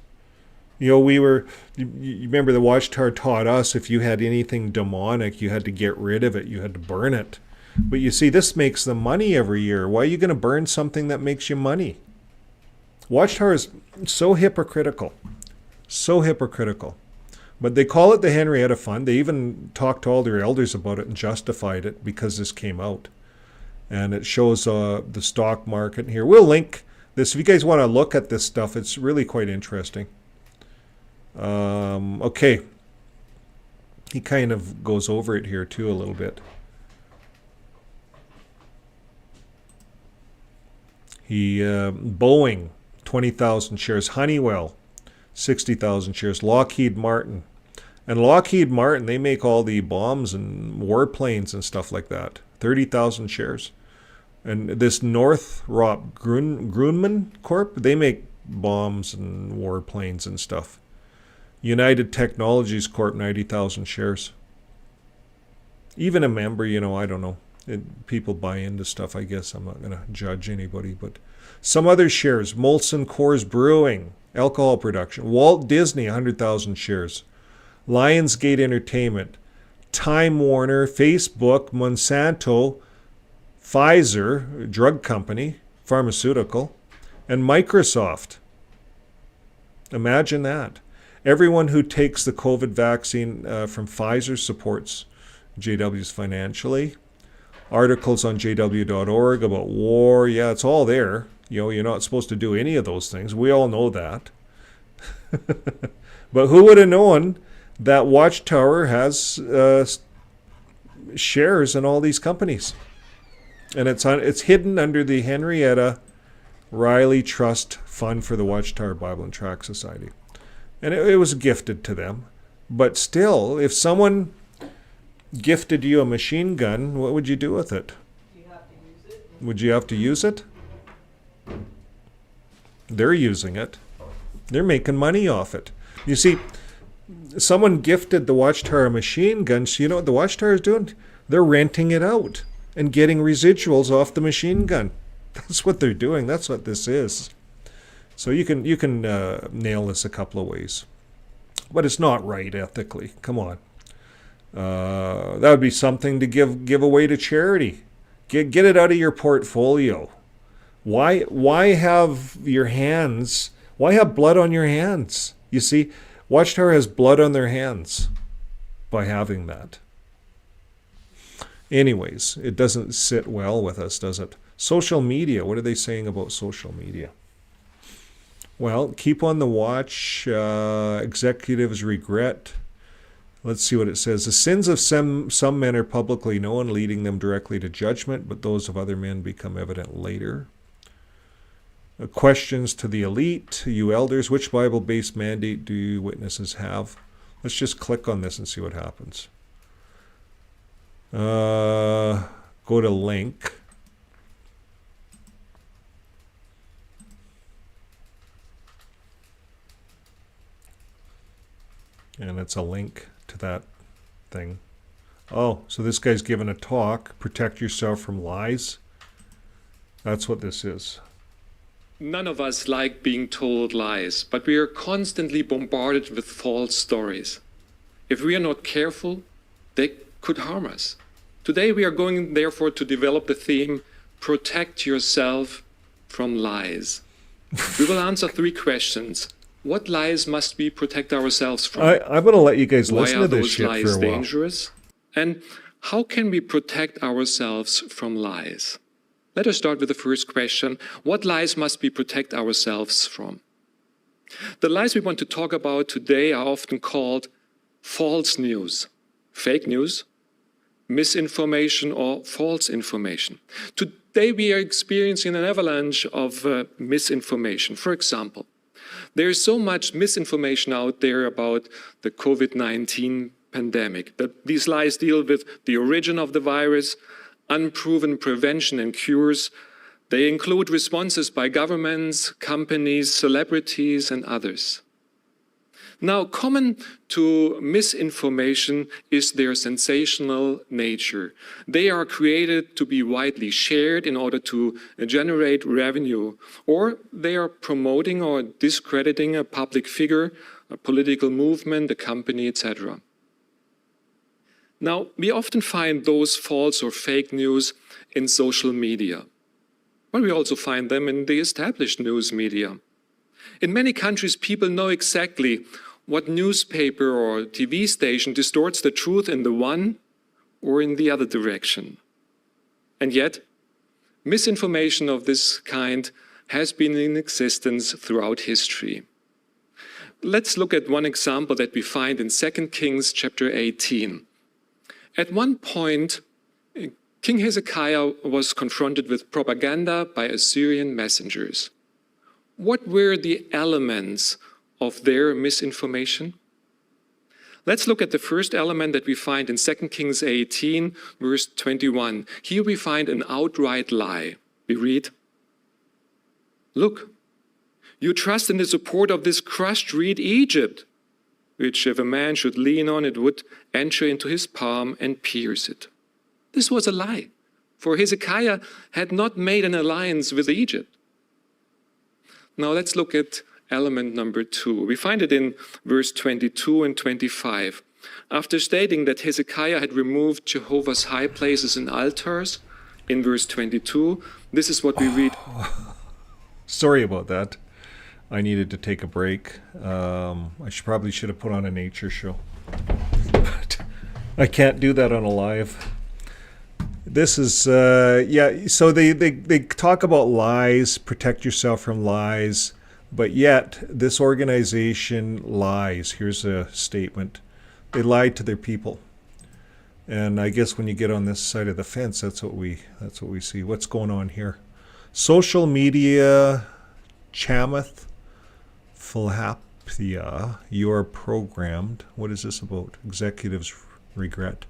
You know, you remember the Watchtower taught us if you had anything demonic, you had to get rid of it, you had to burn it. But you see, this makes them money every year. Why are you going to burn something that makes you money? Watchtower is so hypocritical. So hypocritical. But they call it the Henrietta Fund. They even talked to all their elders about it and justified it because this came out. And it shows the stock market here. We'll link this. If you guys want to look at this stuff, it's really quite interesting. Okay. He kind of goes over it here too a little bit. Boeing, 20,000 shares. Honeywell, 60,000 shares. Lockheed Martin. And Lockheed Martin, they make all the bombs and warplanes and stuff like that. 30,000 shares. And this Northrop Grumman Corp, they make bombs and warplanes and stuff. United Technologies Corp, 90,000 shares. Even a member, I don't know. People buy into stuff, I guess. I'm not going to judge anybody. But some other shares. Molson Coors Brewing, alcohol production. Walt Disney, 100,000 shares. Lionsgate Entertainment. Time Warner, Facebook, Monsanto, Pfizer, drug company, pharmaceutical, and Microsoft. Imagine that. Everyone who takes the COVID vaccine from Pfizer supports JW's financially. Articles on jw.org about war. Yeah, it's all there. You're not supposed to do any of those things. We all know that. But who would have known that Watchtower has shares in all these companies? And it's hidden under the Henrietta Riley Trust Fund for the Watchtower Bible and Tract Society. And it was gifted to them. But still, if someone gifted you a machine gun, what would you do with it? Do you have to use it? Would you have to use it? They're using it. They're making money off it. You see, someone gifted the Watchtower a machine gun, so you know what the Watchtower is doing? They're renting it out and getting residuals off the machine gun. That's what they're doing. That's what this is. So you can nail this a couple of ways. But it's not right ethically. Come on. That would be something to give away to charity. Get it out of your portfolio. Why have your hands? Why have blood on your hands? You see, Watchtower has blood on their hands by having that. Anyways, it doesn't sit well with us, does it? Social media. What are they saying about social media? Well, keep on the watch. Executives regret. Let's see what it says. The sins of some men are publicly known, leading them directly to judgment, but those of other men become evident later. Questions to the elite, you elders. Which Bible-based mandate do you witnesses have? Let's just click on this and see what happens. Go to link. And it's a link to that thing. Oh, so this guy's giving a talk. Protect yourself from lies. That's what this is. None of us like being told lies, but we are constantly bombarded with false stories. If we are not careful, they could harm us. Today we are going, therefore, to develop the theme, Protect Yourself from Lies. We will answer 3 questions. What lies must we protect ourselves from? I'm going to let you guys Why listen are to this those shit lies for a while. dangerous? And how can we protect ourselves from lies? Let us start with the first question. What lies must we protect ourselves from? The lies we want to talk about today are often called false news, fake news, misinformation, or false information. Today we are experiencing an avalanche of misinformation. For example, there is so much misinformation out there about the COVID-19 pandemic that these lies deal with the origin of the virus, unproven prevention and cures. They include responses by governments, companies, celebrities, and others. Now, common to misinformation is their sensational nature. They are created to be widely shared in order to generate revenue, or they are promoting or discrediting a public figure, a political movement, a company, etc. Now, we often find those false or fake news in social media, but we also find them in the established news media. In many countries, people know exactly what newspaper or TV station distorts the truth in the one or in the other direction. And yet, misinformation of this kind has been in existence throughout history. Let's look at one example that we find in 2 Kings chapter 18. At one point, King Hezekiah was confronted with propaganda by Assyrian messengers. What were the elements of their misinformation? Let's look at the first element that we find in 2 Kings 18, verse 21. Here we find an outright lie. We read, "Look, you trust in the support of this crushed reed Egypt, which if a man should lean on, it would enter into his palm and pierce it." This was a lie, for Hezekiah had not made an alliance with Egypt. Now let's look at element number 2. We find it in verse 22 and 25. After stating that Hezekiah had removed Jehovah's high places and altars, in verse 22, this is what we read. Sorry about that. I needed to take a break. I probably should have put on a nature show. But I can't do that on a live. This is, yeah, so they talk about lies, protect yourself from lies, but yet this organization lies. Here's a statement. They lied to their people. And I guess when you get on this side of the fence, that's what we see. What's going on here? Social media, Chamath, Philhaphia, you're programmed. What is this about? Executives regret.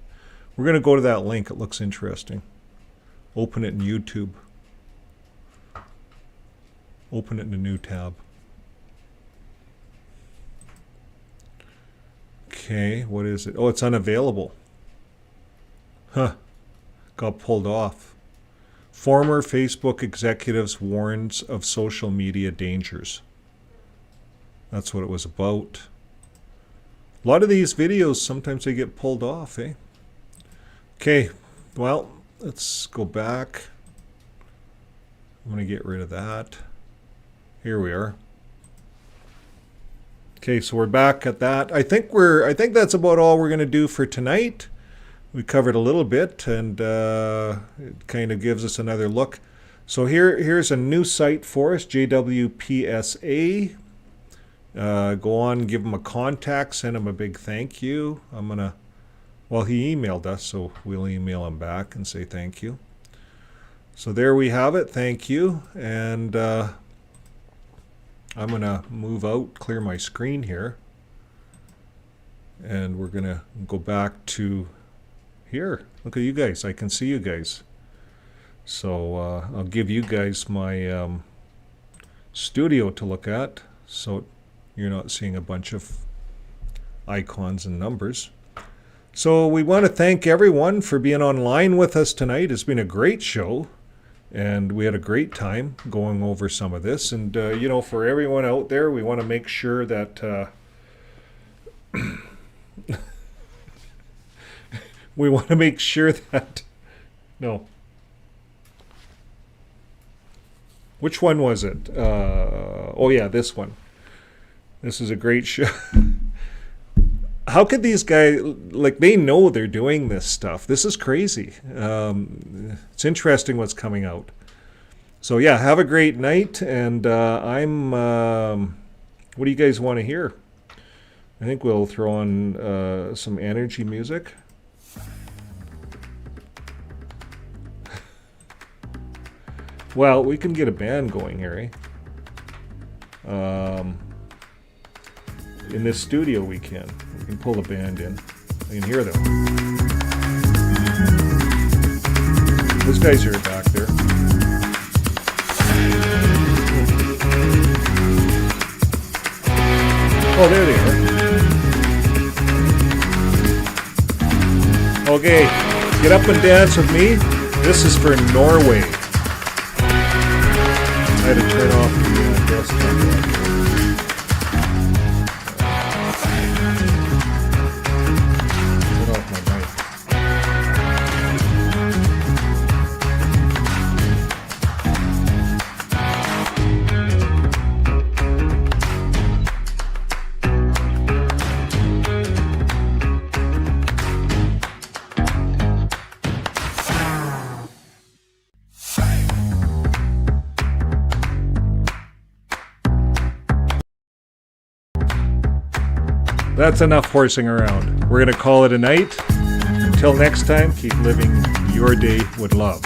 We're going to go to that link. It looks interesting. Open it in YouTube. Open it in a new tab. Okay, what is it? Oh, it's unavailable. Huh. Got pulled off. Former Facebook executives warns of social media dangers. That's what it was about. A lot of these videos, sometimes they get pulled off, eh? Okay, well, let's go back. I'm going to get rid of that. Here we are. Okay, so we're back at that. I think that's about all we're going to do for tonight. We covered a little bit, and it kind of gives us another look. So here's a new site for us, JWPSA. Go on, give them a contact, send them a big thank you. Well, he emailed us, so we'll email him back and say thank you. So there we have it. Thank you. And I'm going to move out, clear my screen here. And we're going to go back to here. Look at you guys. I can see you guys. So I'll give you guys my studio to look at, so you're not seeing a bunch of icons and numbers. So we want to thank everyone for being online with us tonight. It's been a great show, and we had a great time going over some of this. And, you know, for everyone out there, we want to make sure that we want to make sure that... No. Which one was it? Oh, yeah, this one. This is a great show. How could these guys, like, they know they're doing this stuff. This is crazy. It's interesting what's coming out. So, yeah, have a great night. And what do you guys want to hear? I think we'll throw on some energy music. Well, we can get a band going here, eh? In this studio we can. We can pull the band in. I can hear them. Those guys are back there. Oh, there they are. Okay, get up and dance with me. This is for Norway. I had to turn off the desktop. That's enough horsing around. We're going to call it a night. Until next time, keep living your day with love.